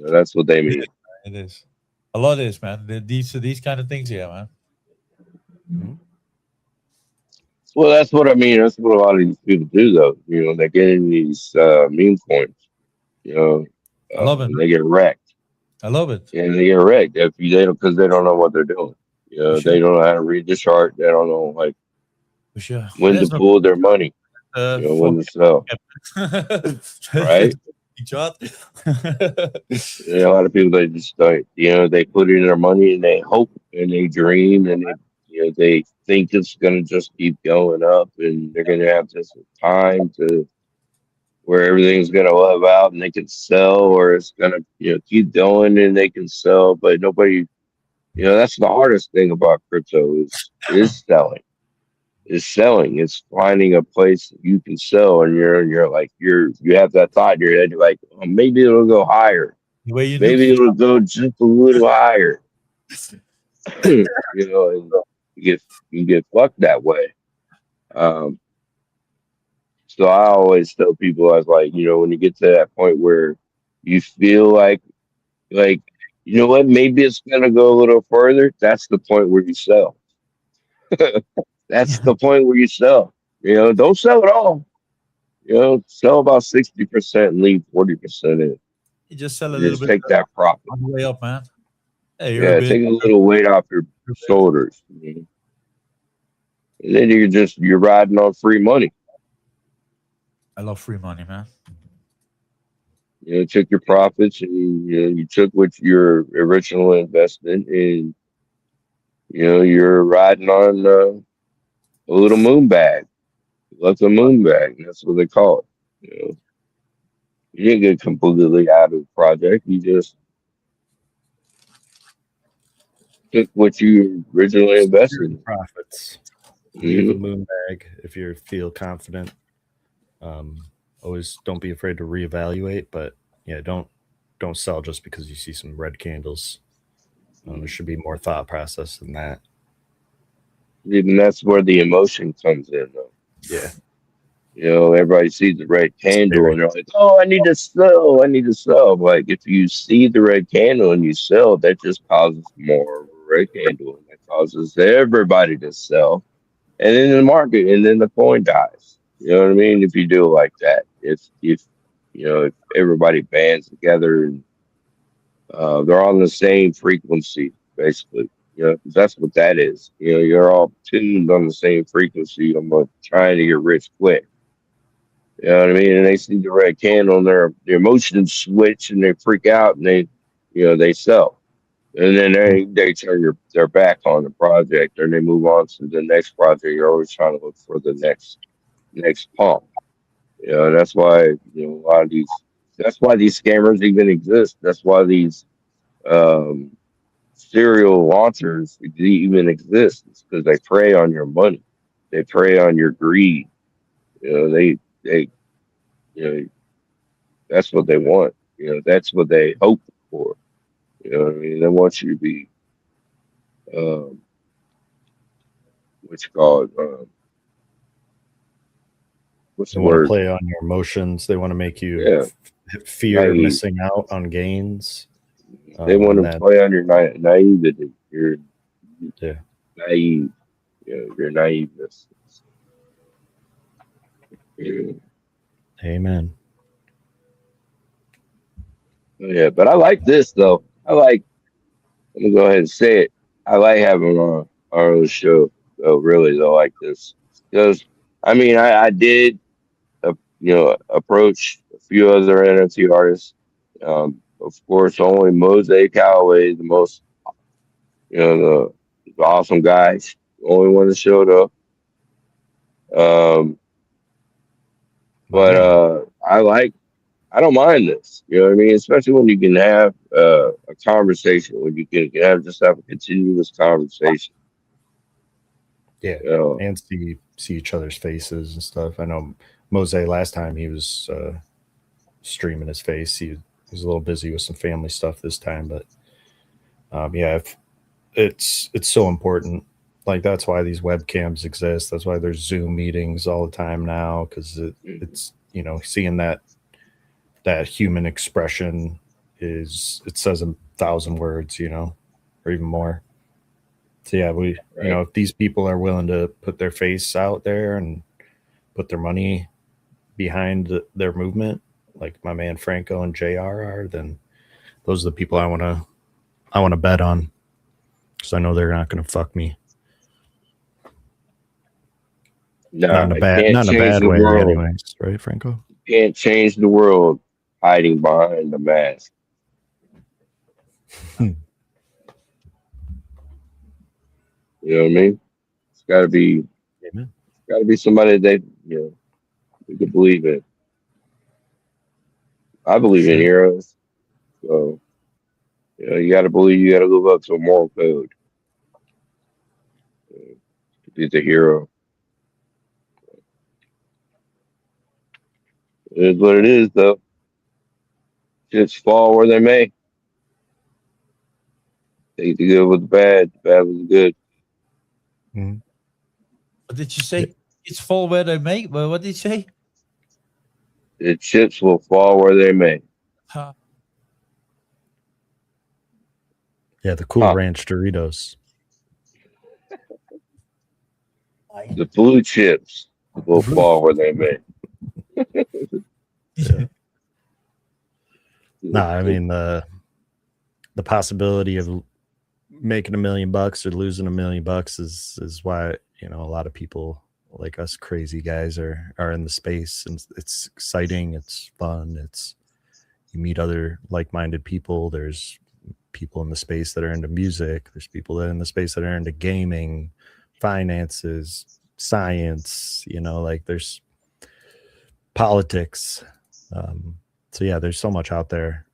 That's what they mean. It is. A lot is, man. These kind of things here, man. Mm-hmm. Well, that's what I mean. That's what a lot of these people do, though. They get in these meme coins. I love it. They get wrecked. I love it. And they get wrecked if they don't, because they don't know what they're doing. Sure. They don't know how to read the chart. They don't know For sure. when to pull their money. When to sell. Right? Chart. A lot of people, they just don't, they put in their money and they hope and they dream and they think it's gonna just keep going up and they're gonna have this time to where everything's gonna level out and they can sell, or it's gonna keep going and they can sell, but nobody. That's the hardest thing about crypto is selling. It's finding a place you can sell, and you're like you have that thought in your head, you're like, oh, maybe it'll go higher. The way you maybe nuke it'll go just a little higher. You know, and you get fucked that way. Um, so I always tell people, I was like, you know, when you get to that point where you feel like, you know what, maybe it's gonna go a little further. That's the point where you sell. That's the point where you sell. You know, don't sell it all. You know, sell about 60% and leave 40% in. you just sell a And little just bit take that profit. on the way up, man. Hey, you're a Yeah, bit. take a little weight off your shoulders. You know? And then you're riding on free money. I love free money, man. You know, took your profits and you took what your original investment and you're riding on a little moon bag. That's a moon bag. That's what they call it. You know, you didn't get completely out of the project. You just took what you originally Secure invested the in. profits. Leave a Mhm. moon bag if you feel confident. Always don't be afraid to reevaluate, but yeah, don't sell just because you see some red candles. There should be more thought process than that. And that's where the emotion comes in, though. Yeah, You know, everybody sees the red candle scary. and they're like, "Oh, I need to sell. I need to sell." Like if you see the red candle and you sell, that just causes more red candle, and that causes everybody to sell, and then the market, and then the coin dies. You know what I mean? If you do it like that, if if everybody bands together and they're on the same frequency, basically. You know, 'cause that's what that is. You know, you're all tuned on the same frequency. I'm trying to get rich quick. You know what I mean? And they see the red candle and their emotions switch and they freak out and they sell. And then they turn their back on the project and they move on to the next project. You're always trying to look for the next pump. You know, and that's why, a lot of that's why these scammers even exist. That's why these um, serial launchers even exist. It's because they prey on your money. They prey on your greed. You know, they you know, that's what they want. You know, that's what they hope for. You know what I mean? They want you to be, um, what you call it? What's They the want to word? play on your emotions. They want to make you Yeah, fear naive. missing out on gains. They want And to that, play on your naivety. You're yeah, naive. You know, your naiveness. Yeah. amen. Yeah, but I like this though. Let me go ahead and say it. I like having our own show. Oh, really though, like this because I mean, I did approach a few other NFT artists. Of course, only Mosaic Callaway, the most, the awesome guys, the only one that showed up. Um, My but man. I don't mind this. You know what I mean? Especially when you can have a conversation, when you can have a continuous conversation. Yeah, You know, and see each other's faces and stuff. I know Mose last time he was streaming his face. He was a little busy with some family stuff this time, but yeah, it's so important. Like that's why these webcams exist. That's why there's Zoom meetings all the time now because it's seeing that human expression it says 1,000 words, or even more. So yeah, right? if these people are willing to put their face out there and put their money behind their movement, like my man Franco and JR are, then those are the people I want to bet on because I know they're not going to fuck me. Nah, I can't Not in a change bad the way, world. anyways, right, Franco? Can't change the world hiding behind the mask. You know what I mean? It's Amen. got to be somebody that you can believe in. I believe in Sure. heroes, so you got to believe. You got to live up to a moral code to be the hero. It is what it is, though. Just fall where they may. Take the good with the bad. The bad with the good. Mhm. What did you say? It's fall where they may. Well, what did you say? The chips will fall where they may. Huh. Yeah, the Cool Huh. Ranch Doritos. The blue chips will fall where they may. Yeah. No, I mean the possibility of making $1 million or losing $1 million is why, you know, a lot of people like us crazy guys are in the space, and it's exciting, it's fun, it's you meet other like-minded people. There's people in the space that are into music, there's people that are in the space that are into gaming, finances, science, you know, like there's politics. So yeah, there's so much out there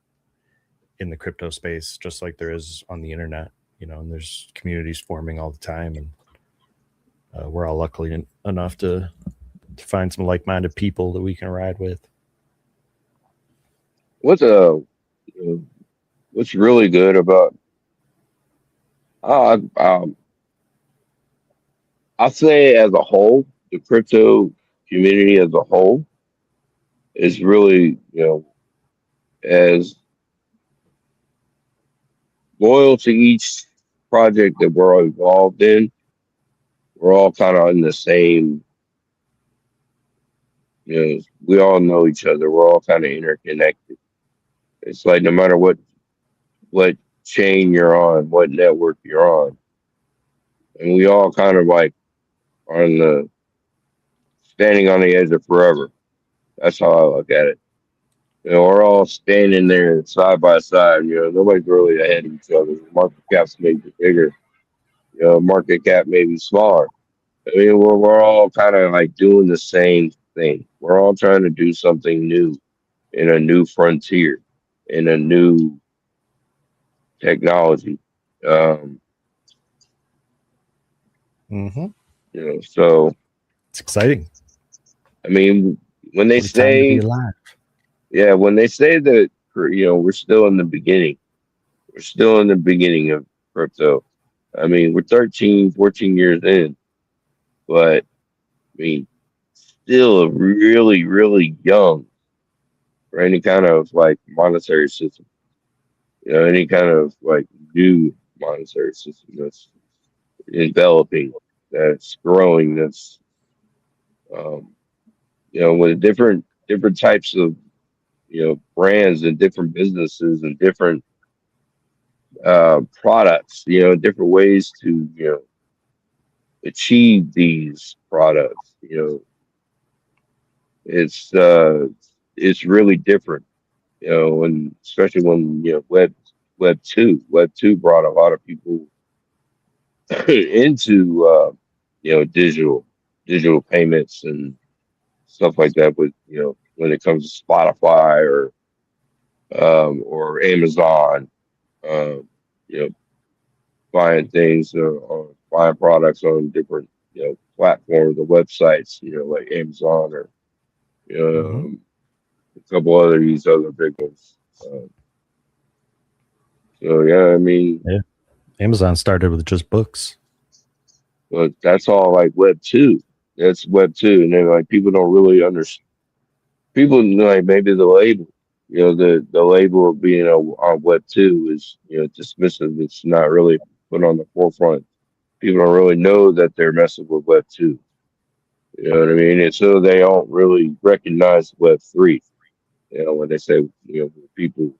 in the crypto space, just like there is on the internet, you know, and there's communities forming all the time, and we're all lucky enough to find some like-minded people that we can ride with. What's really good about uh, um, I'll say as a whole, the crypto community as a whole is really, as loyal to each project that we're involved in. We're all kind of in the same, we all know each other. We're all kind of interconnected. It's like no matter what chain you're on, what network you're on, and we all kind of like are on the standing on the edge of forever. That's how I look at it. We're all standing there side by side. Nobody's really ahead of each other. Market cap's maybe bigger. Market cap maybe smaller. I mean, we're all kind of like doing the same thing. We're all trying to do something new in a new frontier, in a new technology. Um, So it's exciting. I mean, when they What a time to be say, alive. yeah, when they say that, we're still in the beginning. We're still in the beginning of crypto. I mean, we're 13, 14 years in, but I mean, still really, really young for any kind of like monetary system. Any kind of like new monetary system that's enveloping, that's growing, that's with different types of brands and different businesses and different products, different ways to achieve these products. It's really different. And especially when Web 2 brought a lot of people into digital payments and stuff like that. With when it comes to Spotify or Amazon, you know, buying things or buying products on different platforms or websites, like Amazon or a couple other these other big ones. So yeah, I mean, Yeah. Amazon started with just books. but that's all like Web 2. That's Web 2, and then like people don't really understand. People like maybe the label, the label of being on Web 2 is dismissive. It's not really put on the forefront. People don't really know that they're messing with Web 2. You know what I mean? And so they don't really recognize Web 3. When they say, when people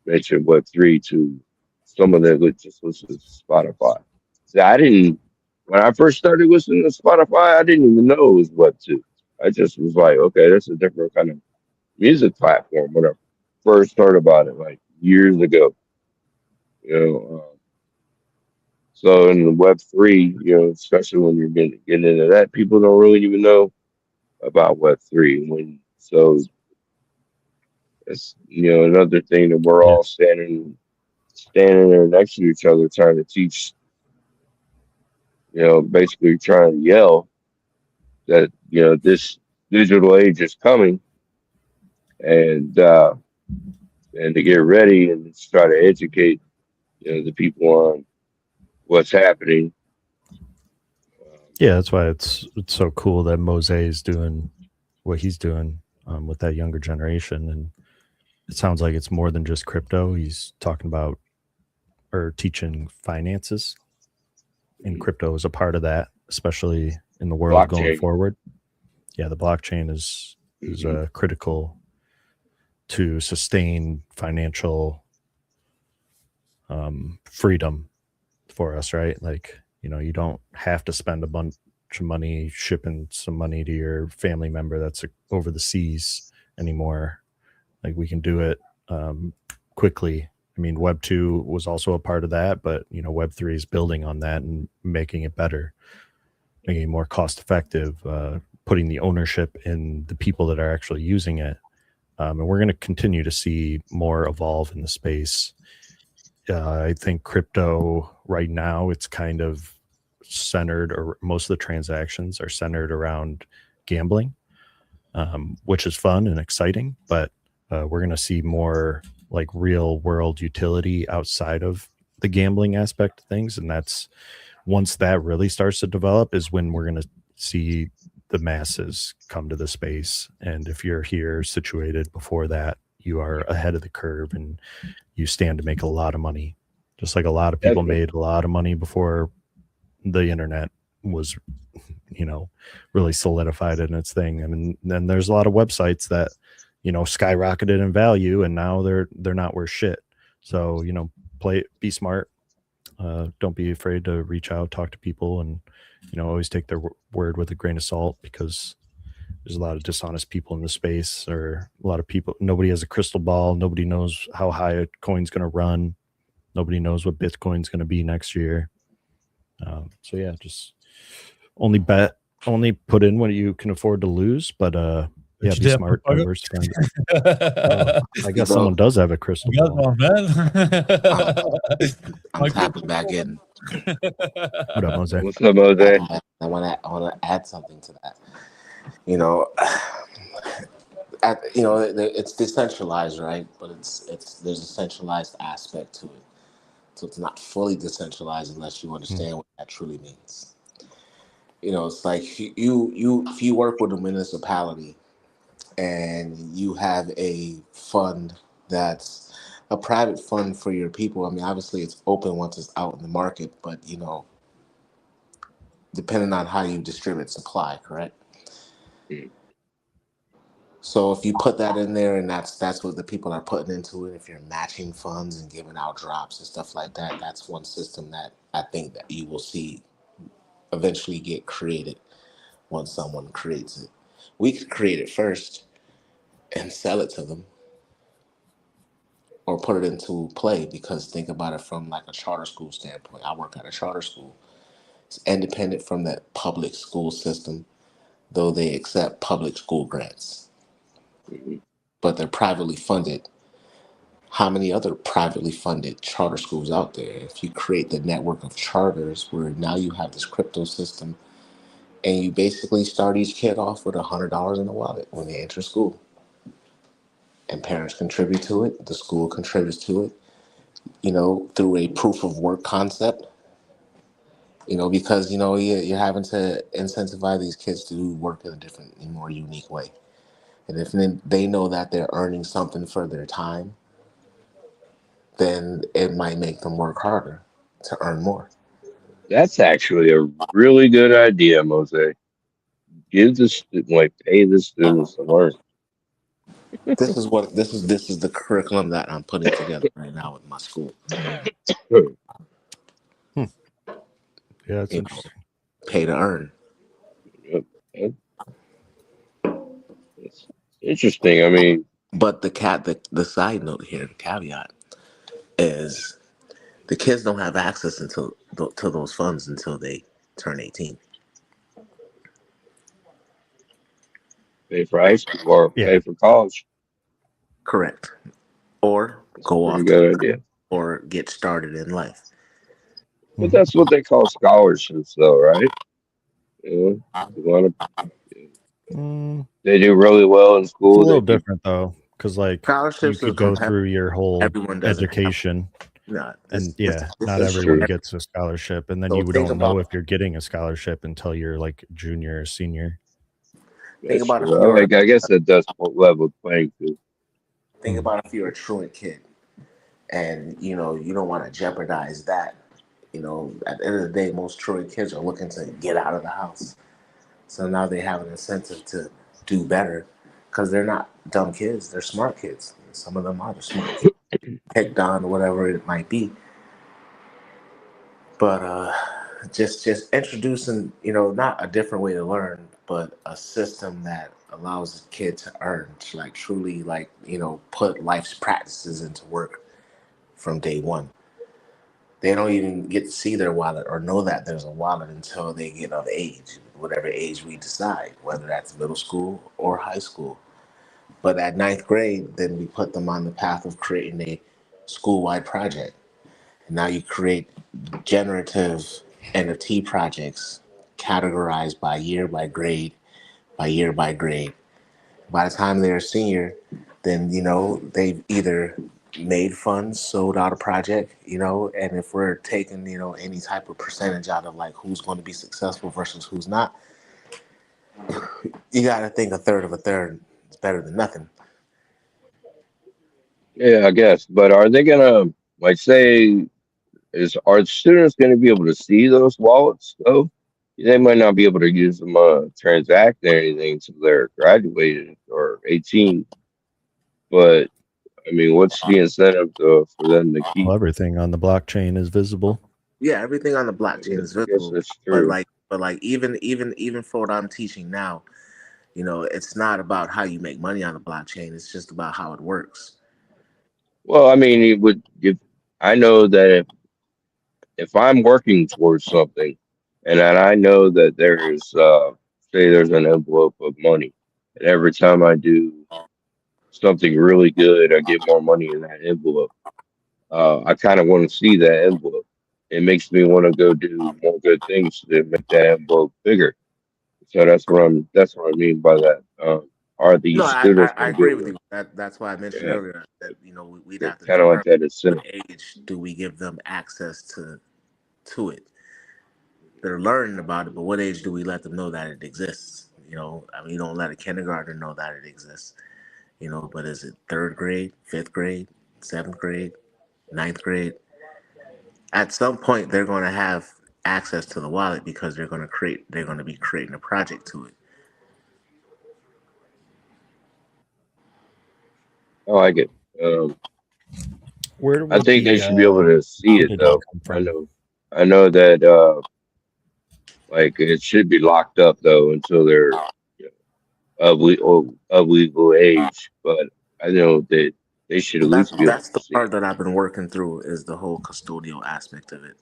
mention Web 3 to someone that just listens to Spotify. See, when I first started listening to Spotify, I didn't even know it was Web 2. I just was like, okay, that's a different kind of music platform when I first heard about it, like years ago. So in the Web 3, especially when you're getting into that, people don't really even know about Web 3. So it's another thing that we're all standing there next to each other, trying to teach. Basically trying to yell that this digital age is coming, and to get ready and try to educate the people on what's happening. Yeah, that's why it's so cool that Mose is doing what he's doing with that younger generation, and it sounds like it's more than just crypto. He's talking about or teaching finances, and crypto is a part of that, especially in the world going Blockchain. forward. Yeah, the blockchain is critical to sustain financial freedom for us, right? Like, you don't have to spend a bunch of money shipping some money to your family member that's over the seas anymore. Like, we can do it quickly. I mean, Web 2 was also a part of that, but Web 3 is building on that and making it better, making it more cost effective, putting the ownership in the people that are actually using it. And we're going to continue to see more evolve in the space. I think crypto right now, it's kind of centered, or most of the transactions are centered around gambling, which is fun and exciting, but we're going to see more like real world utility outside of the gambling aspect of things. And that's, once that really starts to develop, is when we're going to see the masses come to the space. And if you're here situated before that, you are ahead of the curve and you stand to make a lot of money. Just like a lot of people made a lot of money before the internet was, really solidified in its thing. And then there's a lot of websites that, skyrocketed in value, and now they're not worth shit. So, be smart. Don't be afraid to reach out, talk to people, and, always take their word with a grain of salt, because there's a lot of dishonest people in the space, or a lot of people. Nobody has a crystal ball. Nobody knows how high a coin's going to run. Nobody knows what Bitcoin's going to be next year. So yeah, just only put in what you can afford to lose, but be smart. I guess someone does have a crystal ball. One, man. I'm tapping back in. What up, Mose? What's up, Mose? I want to add something to that. It's decentralized, right? But there's a centralized aspect to it. So it's not fully decentralized unless you understand what that truly means. It's like if you work with a municipality and you have a fund that's a private fund for your people. I mean, obviously it's open once it's out in the market, but depending on how you distribute supply, correct? So if you put that in there, and that's what the people are putting into it, if you're matching funds and giving out drops and stuff like that, that's one system that I think that you will see eventually get created once someone creates it. We could create it first and sell it to them, or put it into play, because think about it from like a charter school standpoint. I work at a charter school. It's independent from that public school system, though they accept public school grants. But they're privately funded. How many other privately funded charter schools out there? If you create the network of charters where now you have this crypto system, and you basically start each kid off with $100 in the wallet when they enter school. And parents contribute to it, the school contributes to it, through a proof of work concept. Because you're having to incentivize these kids to do work in a different, more unique way. And if they know that they're earning something for their time, then it might make them work harder to earn more. That's actually a really good idea, Mose. Pay the students to learn. This is the curriculum that I'm putting together right now with my school. Yeah, it's interesting. Pay to earn. Yep. It's interesting. I mean, but the side note here, the caveat, is the kids don't have access to those funds until they turn 18. pay for high school or pay for college. Correct. Or go off good idea. Or get started in life. But that's what they call scholarships, though, right? You want to. They do really well in school. It's a little different though, because like scholarships you could go through your whole everyone education, No, And yeah, not That's everyone true. gets a scholarship, and then So you think don't know about if you're getting a scholarship until you're like junior or senior. think That's about if true. you're I guess that does level playing field. think about if you're a truant kid, and you don't want to jeopardize that. At the end of the day, most truant kids are looking to get out of the house. So now they have an incentive to do better because they're not dumb kids; they're smart kids. Some of them are the smart kids, picked on, whatever it might be. But just introducing, not a different way to learn, but a system that allows a kid to earn, to like truly like put life's practices into work from day one. They don't even get to see their wallet or know that there's a wallet until they get of age, whatever age we decide, whether that's middle school or high school. But at ninth grade, then we put them on the path of creating a school-wide project. And now you create generative NFT projects categorized by grade, by year by grade. By the time they're a senior, then they've either made funds, sold out a project, and if we're taking any type of percentage out of like who's going to be successful versus who's not, you got to think a third of a third is better than nothing. Yeah, I guess. But are they gonna like say are students gonna be able to see those wallets though? They might not be able to use them transact or anything until they're graduated or 18. But I mean, what's the incentive for them to Well, keep? everything on the blockchain is visible. Yeah, everything on the I blockchain is guess visible, that's but true. even for what I'm teaching now, it's not about how you make money on the blockchain. It's just about how it works. Well, I mean, it would if I know that if I'm working towards something and that I know that there's say there's an envelope of money, and every time I do something really good, I get more money in that envelope. I kind of want to see that envelope. It makes me want to go do more good things to make that envelope bigger. So that's what I mean by that. Are No, these I students I going to be agree able with to? you. That's why I mentioned Yeah, earlier that we'd get have to kind of like determine that what incentive. age do we give them access to it. They're learning about it, but what age do we let them know that it exists? I mean, you don't let a kindergartner know that it exists. But is it third grade, fifth grade, seventh grade, ninth grade? At some point, they're going to have access to the wallet because they're going to be creating a project to it. I like it. Um, Where I would think they the should be able to see it liquidity though. come I from? know, I know that like it should be locked up though until they're of legal age. But I know that they should at That's least be able that's to the see part it. that I've been working through is the whole custodial aspect of it.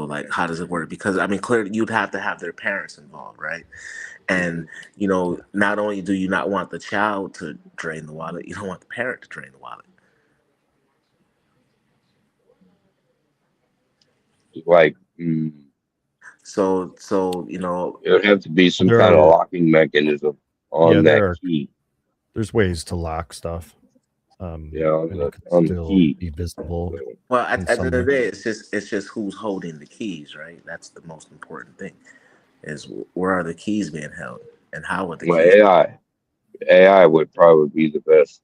Like how does it work? Because I mean, clearly you'd have to have their parents involved, right? And Mhm. not only do you not want the child to drain the wallet, you don't want the parent to drain the wallet. Like So it would have to be some There kind of are locking mechanism yeah, on that key. there's ways to lock stuff, Yeah, and it could on the still key. be visible So, well, in at the end some of the way. day, it's just who's holding the keys, right? That's the most important thing. Is where are the keys being held, and how are the my keys? AI would probably be the best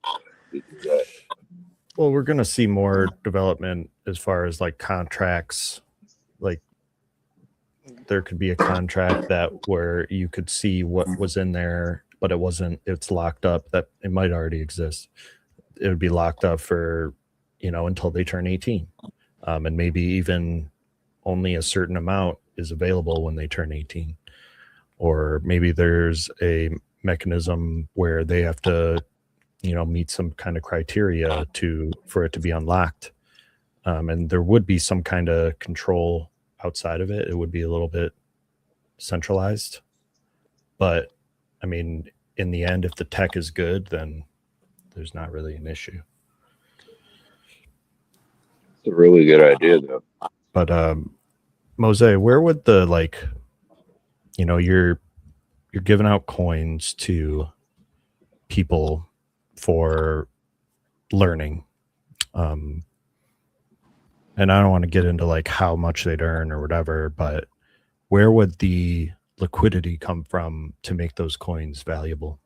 to do that. Well, we're gonna see more development as far as like contracts. Like there could be a contract that where you could see what was in there, but it wasn't. It's locked up. That it might already exist. It would be locked up for until they turn 18, and maybe even only a certain amount is available when they turn 18, or maybe there's a mechanism where they have to meet some kind of criteria for it to be unlocked, and there would be some kind of control outside of it. It would be a little bit centralized, but I mean, in the end, if the tech is good, then there's not really an issue. It's a really good idea though. But Mose, where would the you're giving out coins to people for learning. and I don't want to get into like how much they'd earn or whatever, but where would the liquidity come from to make those coins valuable?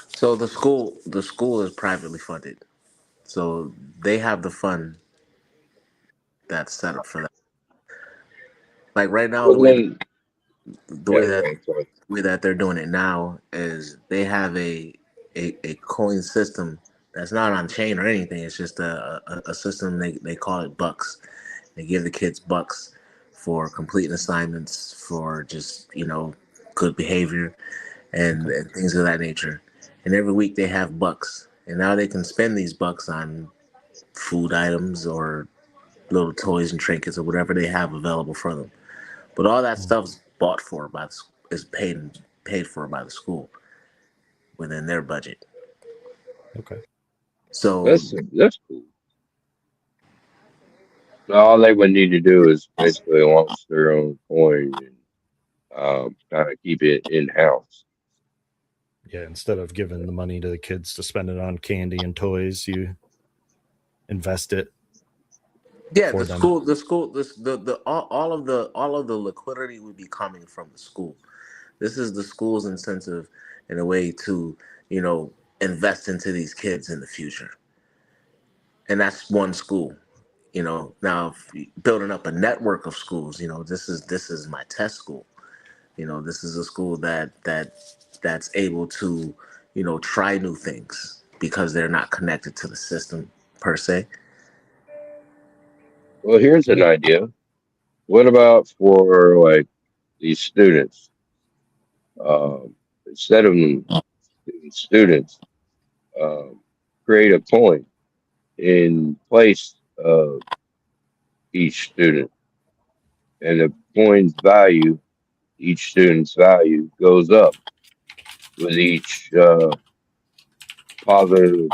So the school is privately funded, so they have the fund that's set up for that. Like right now, Well, then, the yeah, way go that ahead, sorry. they're doing it now is they have a coin system that's not on chain or anything. It's just a system. They call it bucks. They give the kids bucks for completing assignments, for just good behavior Okay. and things of that nature. And every week they have bucks, and now they can spend these bucks on food items or little toys and trinkets or whatever they have available for them. But all that Mm, stuff's bought for by the, is paid for by the school within their budget. okay. So That's cool. So all they would need to do is basically launch their own coin and kind of keep it in house. Yeah, instead of giving the money to the kids to spend it on candy and toys, you invest it yeah, for them. the all of the liquidity would be coming from the school. This is the school's incentive in a way to you know invest into these kids in the future, and that's one school. Now building up a network of schools. This is my test school. This is a school that's able to try new things because they're not connected to the system per se. Well, here's an Yeah. idea. What about for like these students? Instead of them being students, um, create a coin in place of each student, and the coin's value, each student's value, goes up with each positive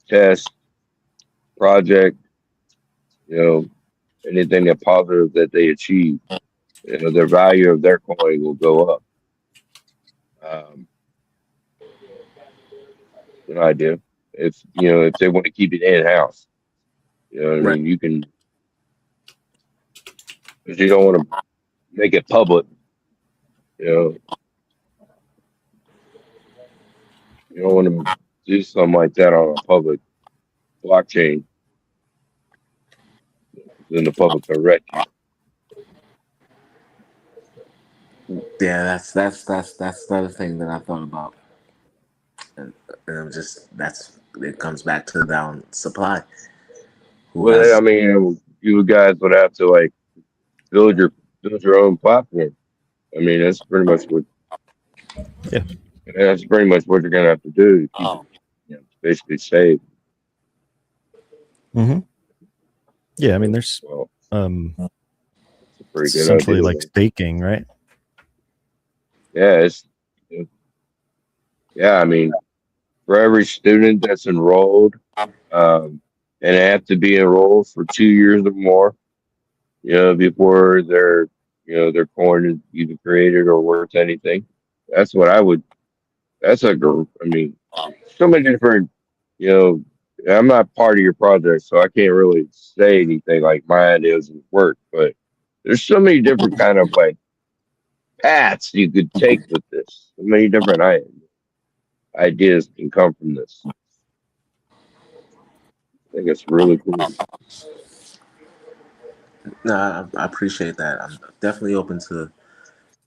test, project, you know, anything that positive that they achieve. Their value of their coin will go up. Um, an idea. If they want to keep it in house, what I Right. mean. You can, because you don't want to make it public. You know, you don't want to do something like that on a public blockchain. Then the public can wreck you. Yeah, that's another thing that I thought about, and I'm just that's it comes back to down supply. Who Well, I has mean, you guys would have to like build your build your own platform. I mean, Yeah. that's pretty much what you're gonna have to do to keep it, basically safe. Hmm. Yeah, I mean, there's Well, it's a pretty it's good essentially idea. like staking, right? Yeah, yeah. I mean, for every student that's enrolled, and they have to be enrolled for 2 years or more, before their coin is either created or worth anything. That's what I would. I mean, so many different. You know, I'm not part of your project, so I can't really say anything like my ideas would work. But there's so many different kind of like paths you could take with this. So many different ideas can come from this. I think it's really cool. No, I appreciate that. I'm definitely open to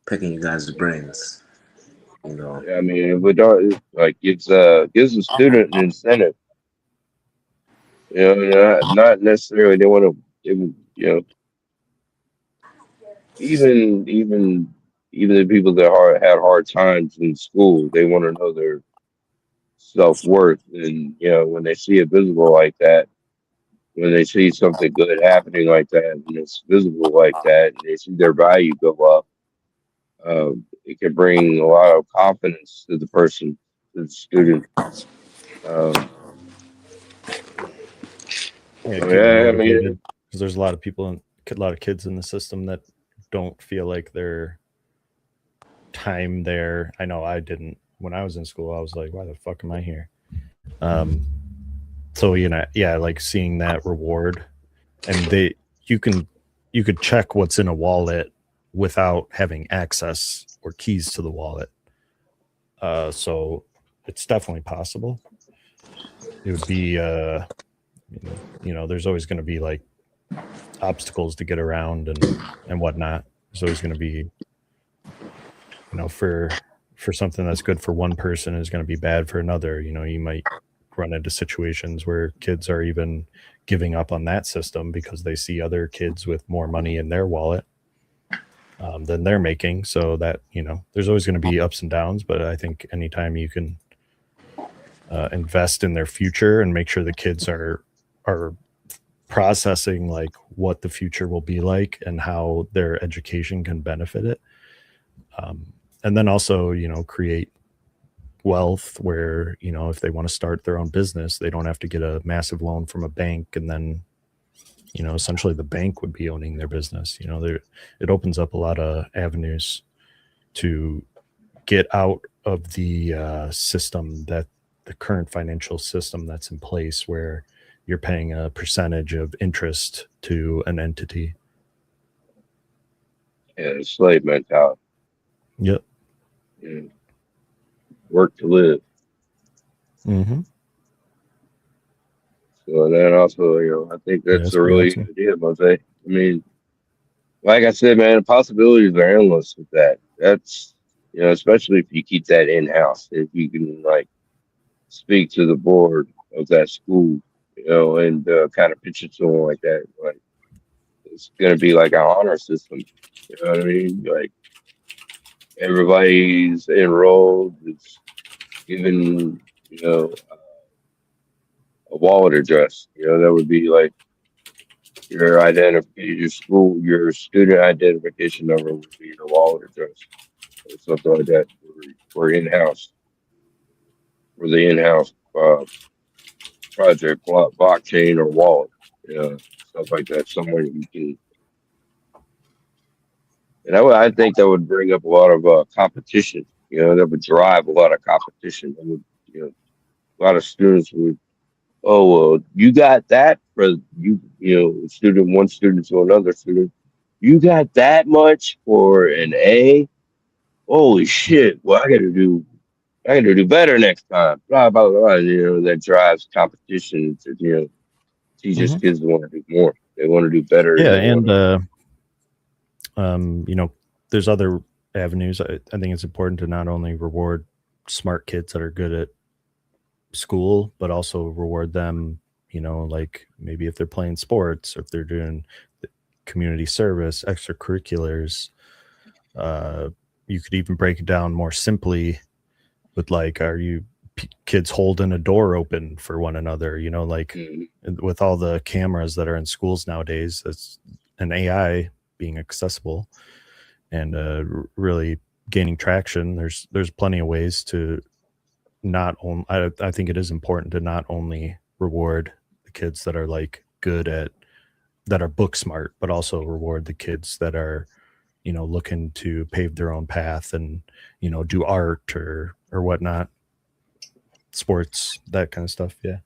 picking you guys' brains. You know, I mean, we don't it, like gives the student an incentive. Not necessarily they want to. Even even the people that had hard times in school, they want to know their self worth, and when they see it visible like that, when they see something good happening like that, and it's visible like that, and they see their value go up, it can bring a lot of confidence to the person, to the student. Um, Yeah, so keep them yeah, I mean, motivated because there's a lot of people and a lot of kids in the system that don't feel like their time there. I know I didn't when I was in school. I was like, why the fuck am I here? So yeah, like seeing that reward and you could check what's in a wallet without having access or keys to the wallet. So it's definitely possible. It would be, there's always going to be like obstacles to get around and whatnot. There's always going to be, for something that's good for one person is going to be bad for another. You might run into situations where kids are even giving up on that system because they see other kids with more money in their wallet than they're making. So that, there's always going to be ups and downs, but I think anytime you can invest in their future and make sure the kids are processing like what the future will be like and how their education can benefit it. And then also, create wealth where, if they want to start their own business, they don't have to get a massive loan from a bank. And then, essentially the bank would be owning their business. It opens up a lot of avenues to get out of the system, that the current financial system that's in place, where you're paying a percentage of interest to an entity. Yeah, slave mentality. Yep. Yeah. Work to live. Mm-hmm. So then also, I think that's a really good idea, Jose. I mean, like I said, man, the possibilities are endless with that. That's, especially if you keep that in-house, if you can like speak to the board of that school, and kind of pitch it to them like that. Like, it's going to be like an honor system. You know what I mean? Like, everybody's enrolled. It's given, a wallet address. That would be like your your student identification number would be your wallet address, or something like that for in-house, for the in-house project, blockchain or wallet, stuff like that. Somewhere you can. And I think that would bring up a lot of competition. That would drive a lot of competition. That would, a lot of students would, oh, well, you got that for one student to another student. You got that much for an A? Holy shit! Well, I got to do better next time. Blah blah blah. That drives competition to teachers, kids want to do more. They want to do better. Yeah, and there's other avenues. I think it's important to not only reward smart kids that are good at school, but also reward them, like maybe if they're playing sports or if they're doing community service, extracurriculars. You could even break it down more simply with like, are you kids holding a door open for one another? With all the cameras that are in schools nowadays, that's an AI being accessible and really gaining traction. There's plenty of ways to not only, I think it is important to not only reward the kids that are like that are book smart, but also reward the kids that are, looking to pave their own path and, do art or whatnot, sports, that kind of stuff. Yeah.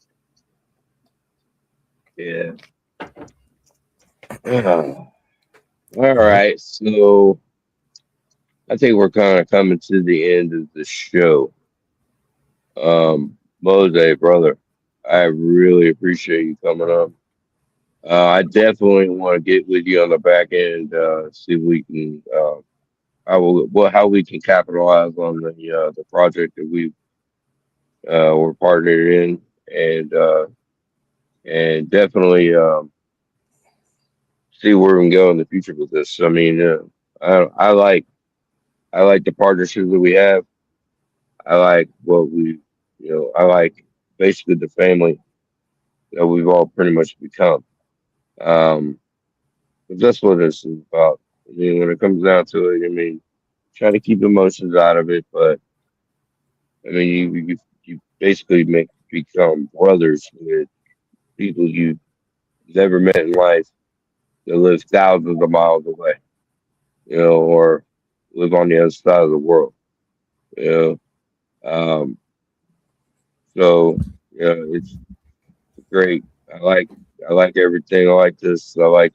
Yeah. All right. So I think we're kind of coming to the end of the show. Mose, brother, I really appreciate you coming up. I definitely want to get with you on the back end, see if we can how we can capitalize on the project that we're partnered in, and definitely see where we can go in the future with this. I mean, I like the partnership that we have. I like I like basically the family that we've all pretty much become. But that's what this is about. I mean, when it comes down to it, try to keep emotions out of it, but you basically become brothers with people you never met in life that live thousands of miles away, or live on the other side of the world, So, it's great. I like like everything. I like this. I like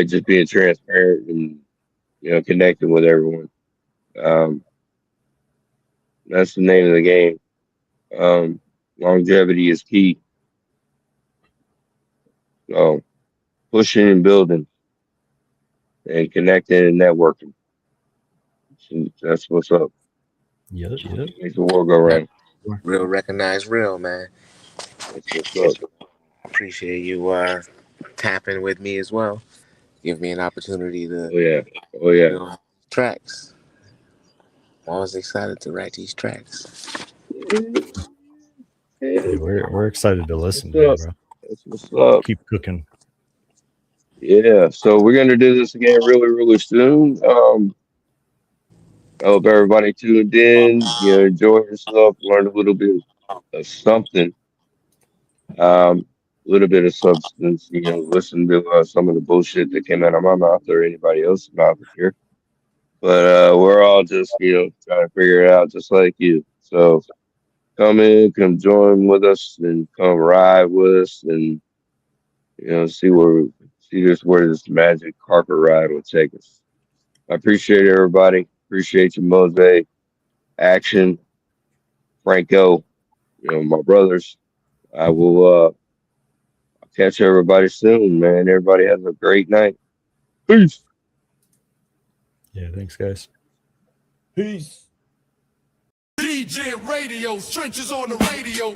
just being transparent and connecting with everyone. Um, that's the name of the game. Longevity is key. So pushing and building and connecting and networking. So that's what's up. Yep. Makes the world go round. Real recognize real, man. That's what's up. Appreciate you tapping with me as well. Give me an opportunity to Oh yeah. Oh yeah. tracks. I'm always excited to write these tracks. Hey, we're excited to listen to you, What's bro. up? That's what's up. Keep cooking. Yeah. So we're gonna do this again really, really soon. I hope everybody tuned in. Enjoy yourself, learn a little bit of something, a little bit of substance. Listen to some of the bullshit that came out of my mouth or anybody else's mouth here. But we're all just trying to figure it out, just like you. So come in, come join with us, and come ride with us, and see where this magic carpet ride will take us. I appreciate everybody. Appreciate you, Mose, Action, Franco, my brothers. I will catch everybody soon, man. Everybody have a great night. Peace. Yeah, thanks, guys. Peace. DGNRadio, trenches on the radio.